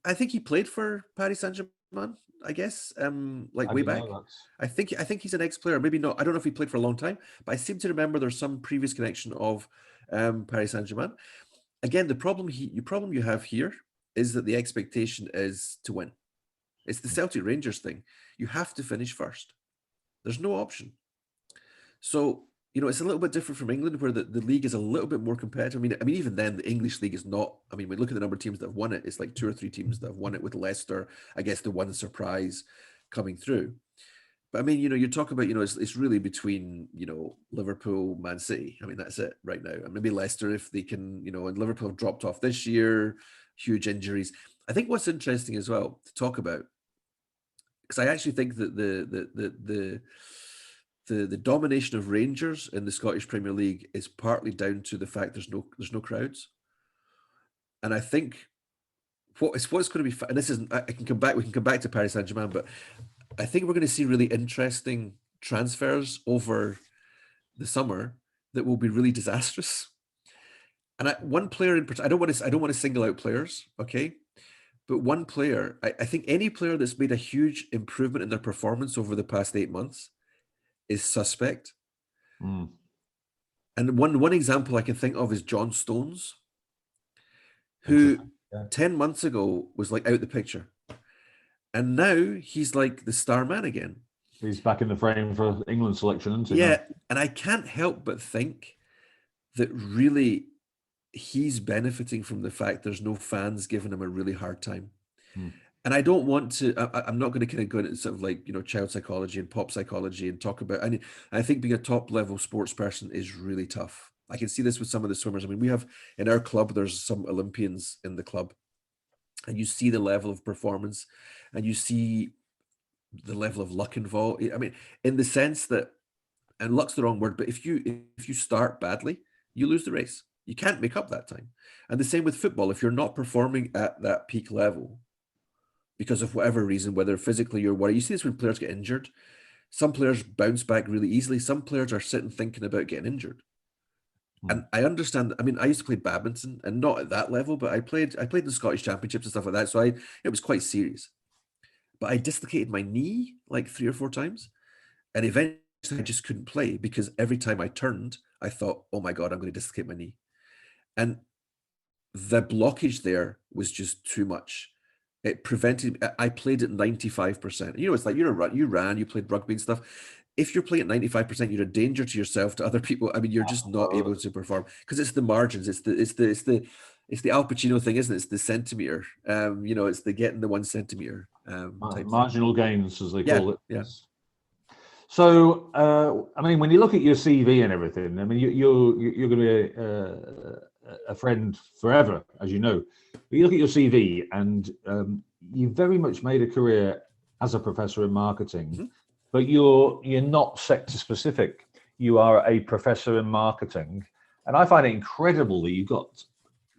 I think he played for Paris Saint-Germain, I guess, way back. I think he's an ex-player. Maybe not. I don't know if he played for a long time, but I seem to remember there's some previous connection of Paris Saint-Germain. Again, the problem you have here is that the expectation is to win. It's the Celtic Rangers thing. You have to finish first. There's no option. So, it's a little bit different from England where the league is a little bit more competitive. I mean, even then, the English league is not. I mean, we look at the number of teams that have won it. It's like 2 or 3 teams that have won it with Leicester, I guess the one surprise coming through. But I mean, you talk about, it's really between, Liverpool, Man City. I mean, that's it right now. And maybe Leicester if they can, and Liverpool have dropped off this year, huge injuries. I think what's interesting as well to talk about, because I actually think that the domination of Rangers in the Scottish Premier League is partly down to the fact there's no crowds, and I think what's going to be, and this isn't. We can come back to Paris Saint-Germain, but I think we're going to see really interesting transfers over the summer that will be really disastrous. And one player in particular, I don't want to single out players, okay. But one player, I think any player that's made a huge improvement in their performance over the past 8 months is suspect. Mm. And one example I can think of is John Stones, who 10 months ago was like out the picture. And now he's like the star man again. He's back in the frame for England selection, isn't he? Yeah, and I can't help but think that really he's benefiting from the fact there's no fans giving him a really hard time. And I don't want to, I'm not going to kind of go into sort of like, child psychology and pop psychology and talk about, I think being a top level sports person is really tough. I can see this with some of the swimmers. I mean, we have in our club, there's some Olympians in the club, and you see the level of performance and you see the level of luck involved. I mean, in the sense that, and luck's the wrong word, but if you start badly, you lose the race. You can't make up that time. And the same with football. If you're not performing at that peak level because of whatever reason, whether physically you're worried, you see this when players get injured. Some players bounce back really easily. Some players are sitting thinking about getting injured. And I understand. I mean, I used to play badminton and not at that level, but I played in the Scottish Championships and stuff like that. So it was quite serious. But I dislocated my knee like 3 or 4 times. And eventually I just couldn't play because every time I turned, I thought, oh my God, I'm going to dislocate my knee. And the blockage there was just too much. It prevented, I played at 95%. It's like you ran, you played rugby and stuff. If you're playing at 95%, you're a danger to yourself, to other people. I mean, you're just not able to perform because it's the margins. It's the it's the Al Pacino thing, isn't it? It's the centimeter. You know, it's the getting the 1 centimeter type marginal gains, as they thing. call it. Yeah. So, I mean, when you look at your CV and everything, I mean, you're going to be a friend forever, as you know. But you look at your CV, and you very much made a career as a professor in marketing, but you're not sector specific. You are a professor in marketing, and I find it incredible that you've got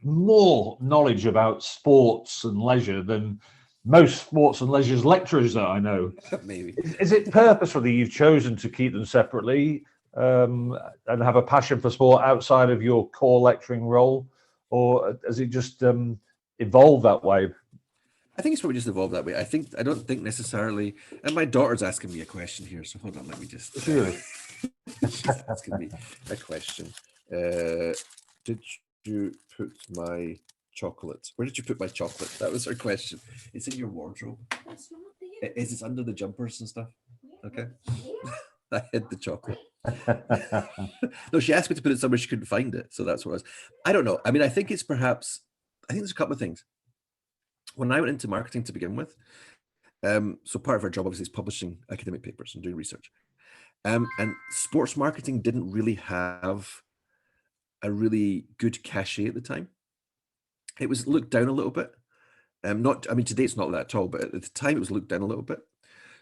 more knowledge about sports and leisure than most sports and leisure lecturers that I know. Maybe. Is it purposefully you've chosen to keep them separately and have a passion for sport outside of your core lecturing role, or has it just evolved that way? I think it's probably just evolved that way. I don't think necessarily. And my daughter's asking me a question here, so hold on, let me just. Really? She's asking me a question. Did you put my chocolate? Where did you put my chocolate? That was her question. It's in your wardrobe. That's not there. It's under the jumpers and stuff. Okay. I hid the chocolate. No, she asked me to put it somewhere she couldn't find it, so that's what I was. I don't know. I mean, I think there's a couple of things. When I went into marketing to begin with, so part of our job obviously is publishing academic papers and doing research. And sports marketing didn't really have a really good cachet at the time. It was looked down a little bit. Today it's not that at all, but at the time it was looked down a little bit.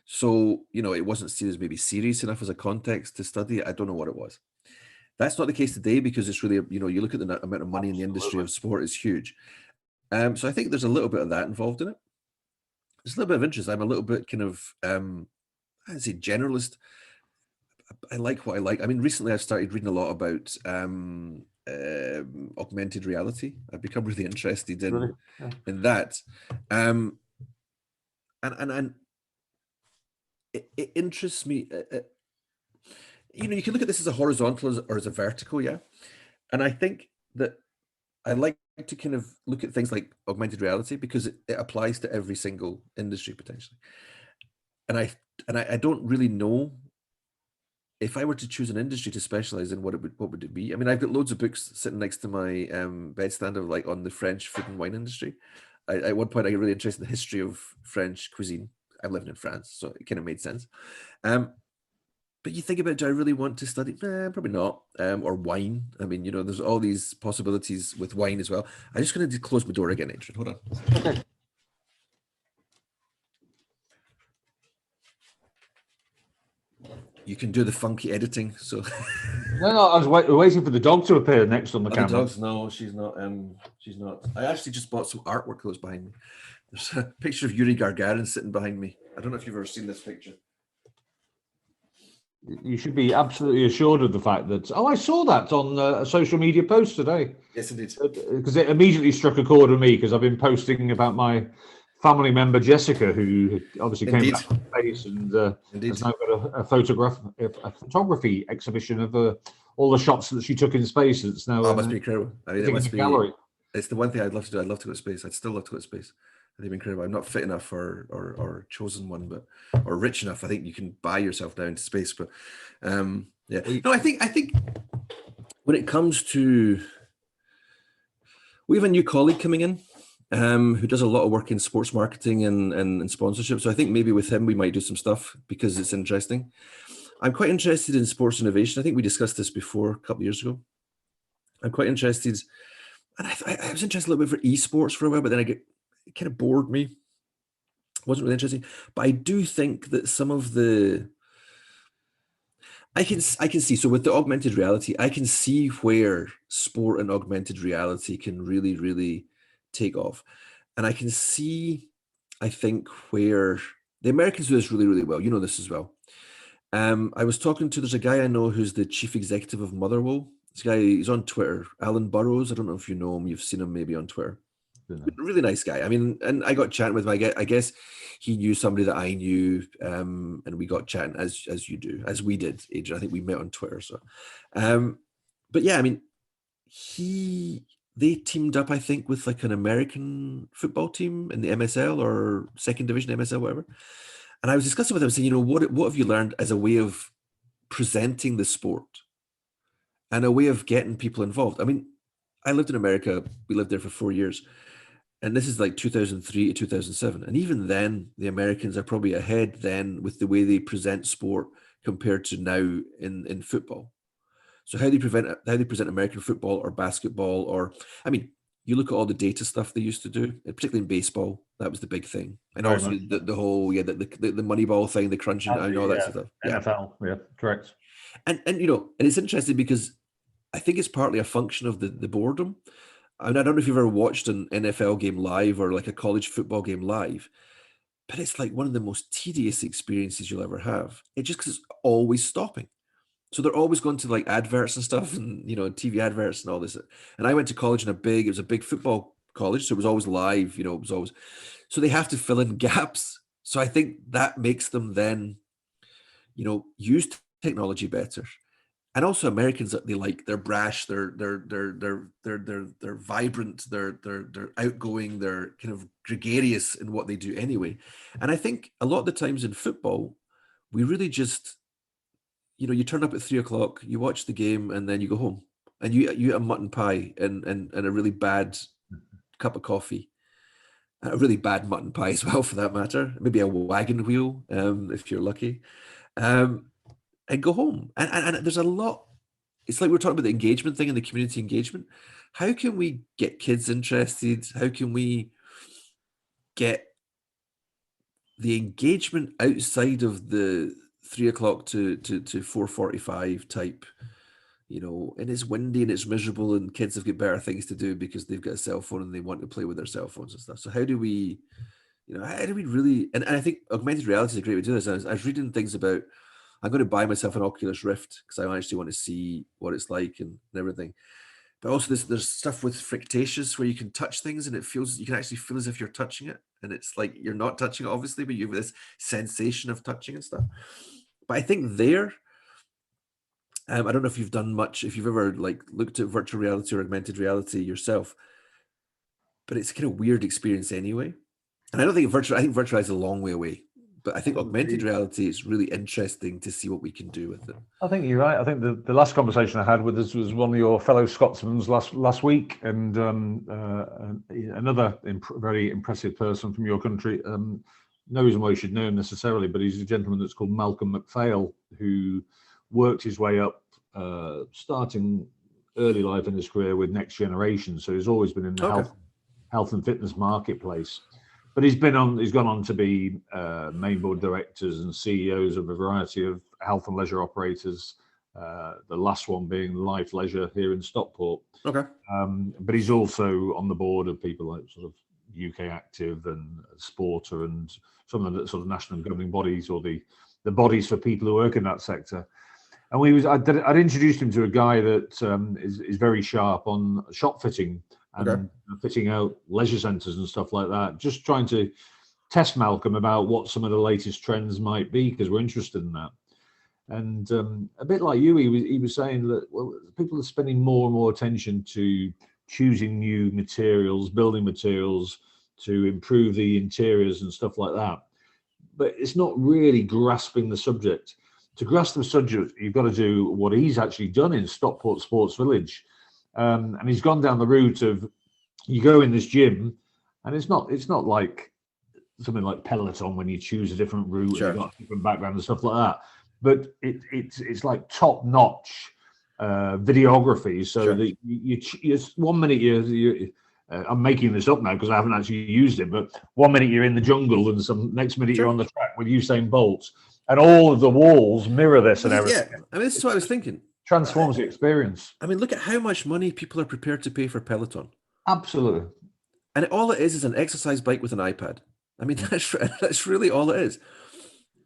So, you know, it wasn't seen as maybe serious enough as a context to study. I don't know what it was. That's not the case today, because it's really, you know, you look at the amount of money in the industry of sport is huge. So I think there's a little bit of that involved in it. There's a little bit of interest. I'm a little bit kind of, I'd say generalist. I like what I like. I mean, recently I've started reading a lot about augmented reality. I've become really interested in that. And it interests me. You know, you can look at this as a horizontal or as a vertical, yeah. And I think that I like to kind of look at things like augmented reality because it applies to every single industry potentially. And I don't really know if I were to choose an industry to specialize in, what would it be? I mean, I've got loads of books sitting next to my bedstand of like on the French food and wine industry. At one point, I got really interested in the history of French cuisine. I'm living in France, so it kind of made sense. But you think about, do I really want to study? Probably not. Or wine. I mean, you know, there's all these possibilities with wine as well. I'm just going to close my door again, Adrian. Hold on. Okay. You can do the funky editing. So No, I was waiting for the dog to appear next on the camera. The dogs, no, she's not. She's not. I actually just bought some artwork that was behind me. There's a picture of Yuri Gagarin sitting behind me. I don't know if you've ever seen this picture. You should be absolutely assured of the fact that, I saw that on a social media post today. Yes, indeed. Because it immediately struck a chord with me, because I've been posting about my family member Jessica, who obviously came back from space and has now got a photography exhibition of all the shots that she took in space. It's now it must be incredible. I mean, it must be. Gallery. It's the one thing I'd love to do. I'd love to go to space. I'd still love to go to space. I think incredible. I'm not fit enough or chosen one, or rich enough. I think you can buy yourself down to space. But yeah, no, I think when it comes to, we have a new colleague coming in who does a lot of work in sports marketing and sponsorship. So I think maybe with him we might do some stuff because it's interesting. I'm quite interested in sports innovation. I think we discussed this before a couple of years ago. I'm quite interested, and I was interested a little bit for esports for a while, but then it kind of bored me. Wasn't really interesting. But I do think that some of the, I can see, so with the augmented reality, I can see where sport and augmented reality can really, really take off. And I can see, I think, where the Americans do this really, really well. You know this as well. I was talking to, there's a guy I know who's the chief executive of Motherwell. This guy, he's on Twitter, Alan Burrows. I don't know if you know him. You've seen him maybe on Twitter. Really nice guy. I mean, and I got chatting with him. I guess he knew somebody that I knew, and we got chatting as you do, as we did, Adrian. I think we met on Twitter. So, but yeah, I mean, they teamed up, I think, with like an American football team in the MSL or second division MSL, whatever. And I was discussing with him, saying, you know, what have you learned as a way of presenting the sport and a way of getting people involved? I mean, I lived in America. We lived there for 4 years. And this is like 2003 to 2007. And even then, the Americans are probably ahead then with the way they present sport compared to now in football. So how they present American football or basketball, or I mean, you look at all the data stuff they used to do, particularly in baseball. That was the big thing, and Very also much. the whole the money ball thing, the crunching, and all that sort of stuff. Yeah, NFL, yeah, correct. and and it's interesting because I think it's partly a function of the boredom. I mean, I don't know if you've ever watched an NFL game live or like a college football game live, but it's like one of the most tedious experiences you'll ever have. It just because it's always stopping. So they're always going to like adverts and stuff, and TV adverts and all this. And I went to college in it was a big football college, so it was always live. It was always, so they have to fill in gaps. So I think that makes them then, use technology better. And also Americans, they're brash, they're vibrant, they're outgoing, they're kind of gregarious in what they do anyway. And I think a lot of the times in football, we really just, you turn up at 3:00, you watch the game, and then you go home, and you eat a mutton pie and a really bad cup of coffee, a really bad mutton pie as well, for that matter, maybe a wagon wheel, if you're lucky, and go home. And there's a lot. It's like we're talking about the engagement thing and the community engagement. How can we get kids interested? How can we get the engagement outside of the 3:00 to 4:45 type, and it's windy and it's miserable and kids have got better things to do because they've got a cell phone and they want to play with their cell phones and stuff. So how do we really, and I think augmented reality is a great way to do this. I was reading things about, I'm going to buy myself an Oculus Rift because I actually want to see what it's like and everything. But also there's stuff with Frictatious where you can touch things and you can actually feel as if you're touching it. And it's like, you're not touching it, obviously, but you have this sensation of touching and stuff. But I think I don't know if you've done much, if you've ever looked at virtual reality or augmented reality yourself, but it's a kind of weird experience anyway. And I think virtual is a long way away. But I think augmented reality is really interesting to see what we can do with it. I think you're right. I think the last conversation I had with this was one of your fellow Scotsmen last week, and another very impressive person from your country. No reason why you should know him necessarily, but he's a gentleman that's called Malcolm McPhail, who worked his way up, starting early life in his career with Next Generation. So he's always been in the health and fitness marketplace. But he's gone on to be main board directors and CEOs of a variety of health and leisure operators. The last one being Life Leisure here in Stockport. Okay. But he's also on the board of people like sort of UK Active and Sporter and some of the sort of national governing bodies, or the bodies for people who work in that sector. And I'd introduced him to a guy that is very sharp on shop fitting and fitting out leisure centres and stuff like that, just trying to test Malcolm about what some of the latest trends might be, because we're interested in that. And a bit like you, he was saying that, well, people are spending more and more attention to choosing new materials, building materials to improve the interiors and stuff like that. But it's not really grasping the subject. To grasp the subject, you've got to do what he's actually done in Stockport Sports Village. And he's gone down the route of, you go in this gym, and it's not like something like Peloton when you choose a different route, and you've got a different background and stuff like that. But it's like top notch videography. So that you 1 minute you I'm making this up now because I haven't actually used it, but 1 minute you're in the jungle and some next minute you're on the track with Usain Bolt, and all of the walls mirror this and everything. Yeah, I mean, this is what I was thinking. Transforms the experience. I mean, look at how much money people are prepared to pay for Peloton. Absolutely. And all it is an exercise bike with an iPad. I mean, that's really all it is.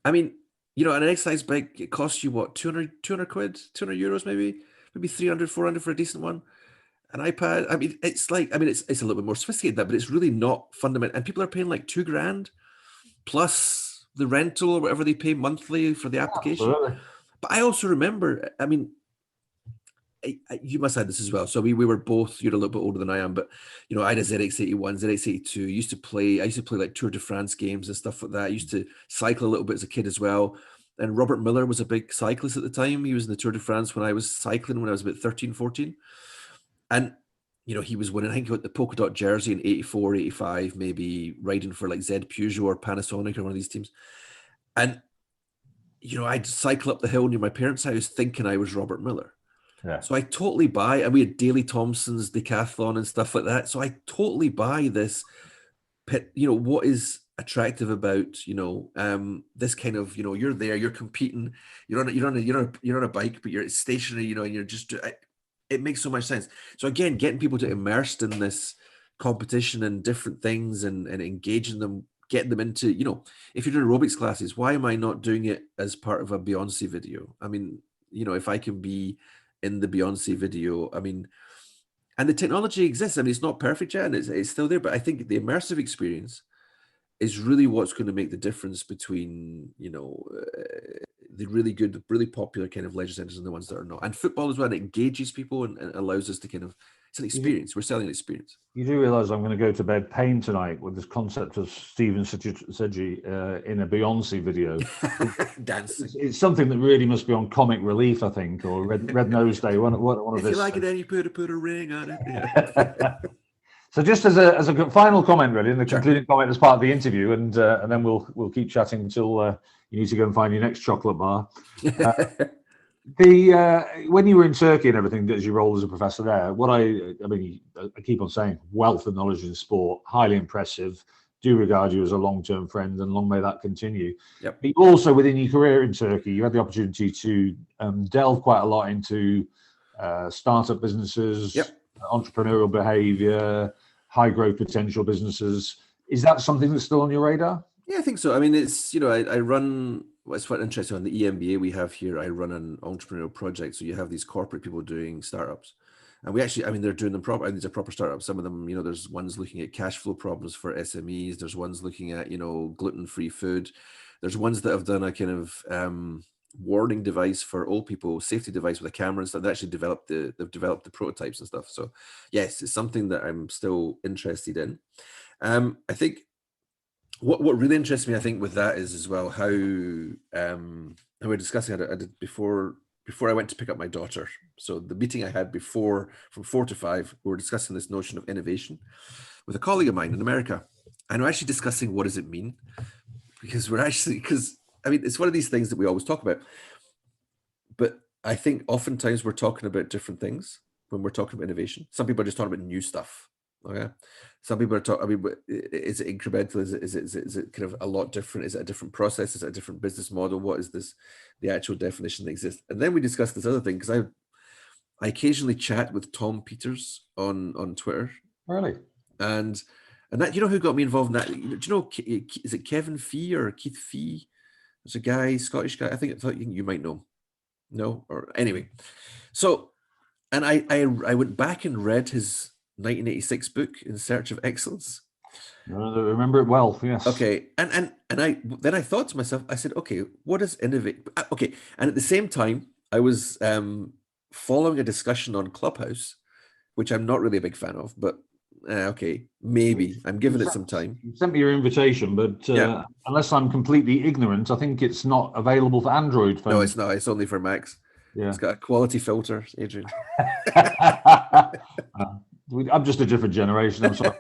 I mean, an exercise bike, it costs you what, 200 quid, 200 euros, maybe 300, 400 for a decent one. An iPad, I mean, it's a little bit more sophisticated than that, but it's really not fundamental. And people are paying like $2,000 plus the rental or whatever they pay monthly for the application. Absolutely. But I also remember, I mean, you must have had this as well. So we were both, you're a little bit older than I am, but I had a ZX81, ZX82. I used to play like Tour de France games and stuff like that. I used to cycle a little bit as a kid as well. And Robert Miller was a big cyclist at the time. He was in the Tour de France when I was cycling when I was about 13, 14. And you know, he was winning, I think he got the polka dot jersey in 84, 85, maybe riding for like Zed Peugeot or Panasonic or one of these teams. And, you know, I'd cycle up the hill near my parents' house thinking I was Robert Miller. Yeah. So I totally buy, and we had Daley Thompson's decathlon and stuff like that. So I totally buy this, you know, what is attractive about, you know, this kind of, you know, you're there, you're competing, you're on a bike, but you're stationary, you know, and you're just, it makes so much sense. So again, getting people to immersed in this competition and different things and engaging them, getting them into, you know, if you're doing aerobics classes, why am I not doing it as part of a Beyonce video? I mean, you know, if I can be in the Beyonce video, I mean, and the technology exists. I mean, it's not perfect yet, and it's still there, but I think the immersive experience is really what's going to make the difference between, you know, the really good, really popular kind of leisure centers and the ones that are not. And football as well, it engages people and allows us to kind of, it's an experience. We're selling an experience. You do realize I'm going to go to bed pain tonight with this concept of Stephen Seggie in a Beyonce video. Dancing. It's something that really must be on Comic Relief, I think, or Red Nose Day. One of if this. You like it, then you put a ring on it. Yeah. So just as a final comment, really, and the concluding comment as part of the interview, and then we'll keep chatting until you need to go and find your next chocolate bar. When you were in Turkey and everything, as your role as a professor there, I mean, I keep on saying, wealth of knowledge in sport, highly impressive. Do regard you as a long-term friend, and long may that continue. Yep. But also within your career in Turkey, you had the opportunity to delve quite a lot into startup businesses, entrepreneurial behavior, high growth potential businesses. Is that something that's still on your radar? Yeah, I think so. I mean, it's, you know, I run, what's quite interesting on the EMBA we have here, I run an entrepreneurial project. So you have these corporate people doing startups. And we actually, I mean, they're doing them proper. I mean, these are proper startups. Some of them, you know, there's ones looking at cash flow problems for SMEs. There's ones looking at, you know, gluten-free food. There's ones that have done a kind of warning device for old people, safety device with a camera and stuff. They actually they've developed the prototypes and stuff. So yes, it's something that I'm still interested in. I think what really interests me, I think, with that is as well how we're discussing. I did before I went to pick up my daughter. So the meeting I had before, from 4 to 5, we were discussing this notion of innovation with a colleague of mine in America, and we're actually discussing what does it mean, because I mean, it's one of these things that we always talk about, but I think oftentimes we're talking about different things when we're talking about innovation. Some people are just talking about new stuff. Okay. Some people are talking, I mean, is it incremental? Is it kind of a lot different? Is it a different process? Is it a different business model? What is the actual definition that exists? And then we discussed this other thing, because I occasionally chat with Tom Peters on Twitter. Really? And that, you know, who got me involved in that? Do you know, is it Kevin Fee or Keith Fee? There's a guy, Scottish guy. I thought you might know. No? Or anyway. So, and I went back and read his 1986 book, In Search of Excellence. I remember it well. Yes. Okay, and I thought to myself, I said, okay, what is innovate? Okay, and at the same time, I was following a discussion on Clubhouse, which I'm not really a big fan of, but okay, maybe I'm giving it some time. You sent me your invitation, but unless I'm completely ignorant, I think it's not available for Android phones. No, it's not. It's only for Macs. Yeah. It's got a quality filter, Adrian. I'm just a different generation. I'm sorry.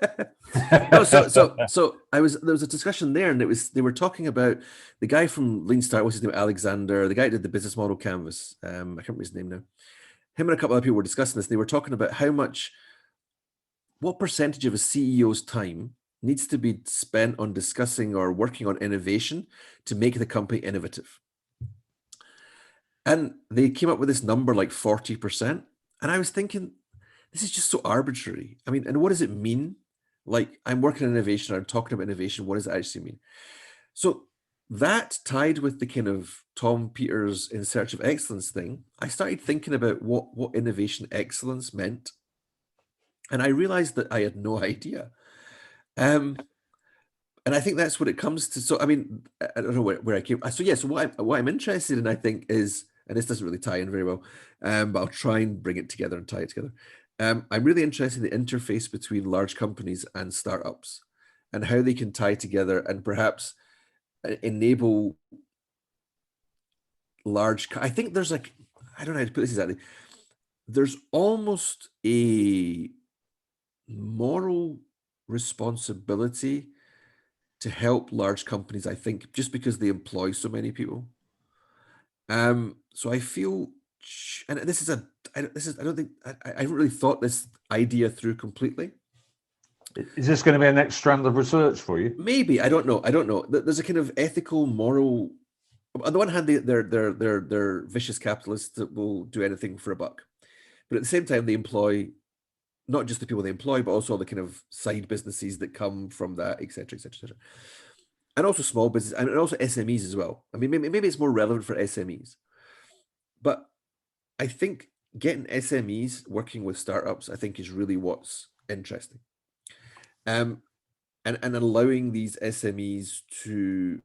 No, so there was a discussion there, and they were talking about the guy from Lean Start. What's his name? Alexander, the guy who did the business model canvas. I can't remember his name now. Him and a couple of people were discussing this. They were talking about what percentage of a CEO's time needs to be spent on discussing or working on innovation to make the company innovative. And they came up with this number like 40%. And I was thinking, this is just so arbitrary. I mean, and what does it mean? Like, I'm working on innovation, I'm talking about innovation. What does it actually mean? So that tied with the kind of Tom Peters In Search of Excellence thing, I started thinking about what innovation excellence meant. And I realized that I had no idea. And I think that's what it comes to. So, I mean, I don't know where I came. So, yeah, so what I'm interested in, I think, is, and this doesn't really tie in very well, but I'll try and bring it together and tie it together. I'm really interested in the interface between large companies and startups and how they can tie together and perhaps enable I think there's like, I don't know how to put this exactly. There's almost a moral responsibility to help large companies, I think, just because they employ so many people. So I feel, and this is I don't think, I haven't really thought this idea through completely. Is this going to be a next strand of research for you? Maybe, I don't know. There's a kind of ethical, moral. On the one hand, they're vicious capitalists that will do anything for a buck, but at the same time, they employ not just the people they employ, but also all the kind of side businesses that come from that, etc., etc., etc. And also small business, and also SMEs as well. I mean, maybe it's more relevant for SMEs, but I think getting SMEs working with startups, I think, is really what's interesting. And allowing these SMEs to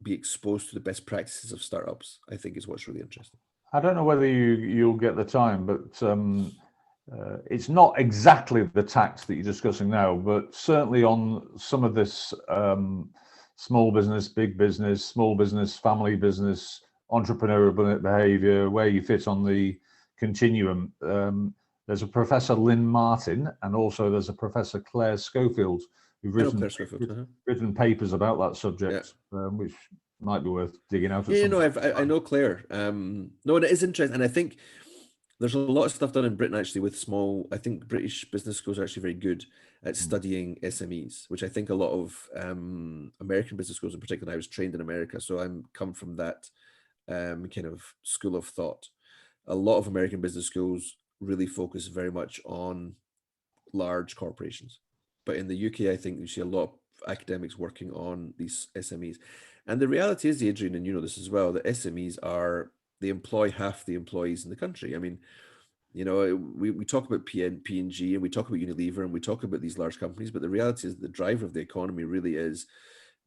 be exposed to the best practices of startups, I think, is what's really interesting. I don't know whether you'll get the time, but it's not exactly the tax that you're discussing now, but certainly on some of this small business, big business, small business, family business, entrepreneurial behavior, where you fit on the continuum. There's a Professor Lynn Martin, and also there's a Professor Claire Schofield, who've written papers about that subject, which might be worth digging out. I know Claire. No, and it is interesting, and I think there's a lot of stuff done in Britain actually with small. I think British business schools are actually very good at studying SMEs, which I think a lot of American business schools in particular. I was trained in America, so I'm come from that kind of school of thought. A lot of American business schools really focus very much on large corporations, but in the UK, I think you see a lot of academics working on these SMEs. And the reality is, Adrian, and you know this as well, that SMEs they employ half the employees in the country. I mean, you know, we talk about P&G and we talk about Unilever and we talk about these large companies, but the reality is the driver of the economy really is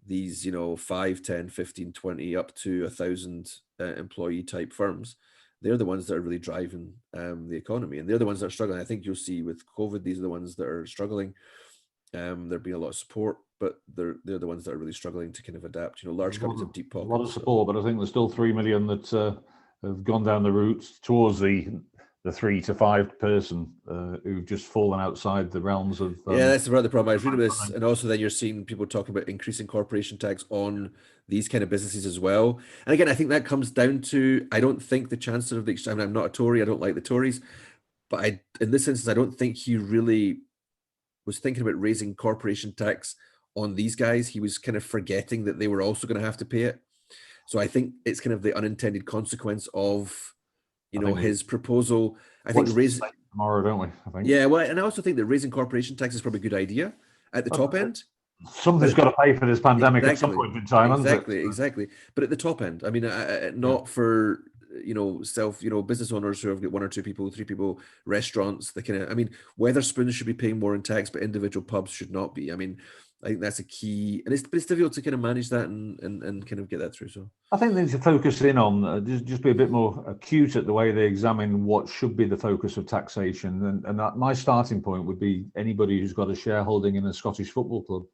these, 5, 10, 15, 20, up to 1,000 employee type firms. They're the ones that are really driving the economy, and they're the ones that are struggling. I think you'll see with COVID, these are the ones that are struggling. There'd be a lot of support, but they're the ones that are really struggling to kind of adapt. Large companies have deep pockets. A lot of support, but I think there's still 3 million that have gone down the route towards the 3 to 5 person who've just fallen outside the realms of. That's about the problem. I was reading this, and also then you're seeing people talking about increasing corporation tax on these kind of businesses as well. And again, I think that comes down to, I don't think the Chancellor of the Exchequer, I'm not a Tory, I don't like the Tories, but in this instance, I don't think he really was thinking about raising corporation tax on these guys. He was kind of forgetting that they were also going to have to pay it. So I think it's kind of the unintended consequence of, his proposal. I think raising tomorrow, don't we? I think. Yeah, well, and I also think that raising corporation tax is probably a good idea at the top end. Something's got to pay for this pandemic at some point in time, Exactly. But at the top end, I mean, not for business owners who have got 1 or 2 people, 3 people, restaurants. Wetherspoons should be paying more in tax, but individual pubs should not be. I mean, I think that's a key, and it's difficult to kind of manage that and kind of get that through. So I think they need to focus in on just be a bit more acute at the way they examine what should be the focus of taxation. And that, my starting point would be anybody who's got a shareholding in a Scottish football club.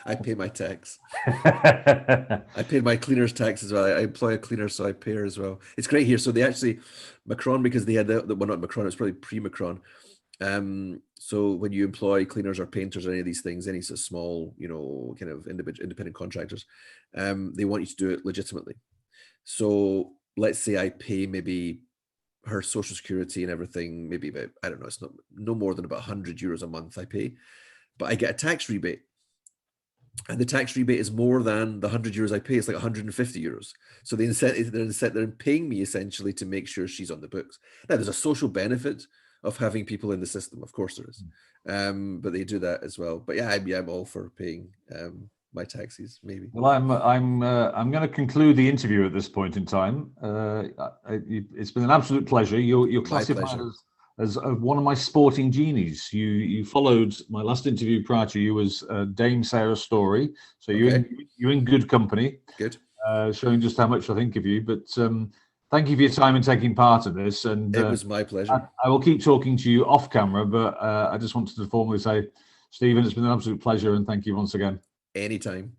I pay my tax. I paid my cleaner's tax as well. I employ a cleaner, so I pay her as well. It's great here. So they actually, Macron, because they had not Macron, it's probably pre-Macron. So when you employ cleaners or painters or any of these things, any sort of small, kind of independent contractors, they want you to do it legitimately. So let's say I pay maybe her social security and everything, maybe about, I don't know, it's no more than about 100 euros a month I pay, but I get a tax rebate. And the tax rebate is more than the 100 euros I pay. It's like 150 euros. So they're paying me essentially to make sure she's on the books. Now, there's a social benefit of having people in the system. Of course there is. But they do that as well. But I'm all for paying my taxes, maybe. Well, I'm going to conclude the interview at this point in time. It's been an absolute pleasure. You're classified as one of my sporting genies. You followed my last interview prior to you was Dame Sarah Story. So you're in good company. Good. Showing just how much I think of you. But thank you for your time and taking part in this. And it was my pleasure. I will keep talking to you off camera, but I just wanted to formally say, Stephen, it's been an absolute pleasure, and thank you once again. Anytime.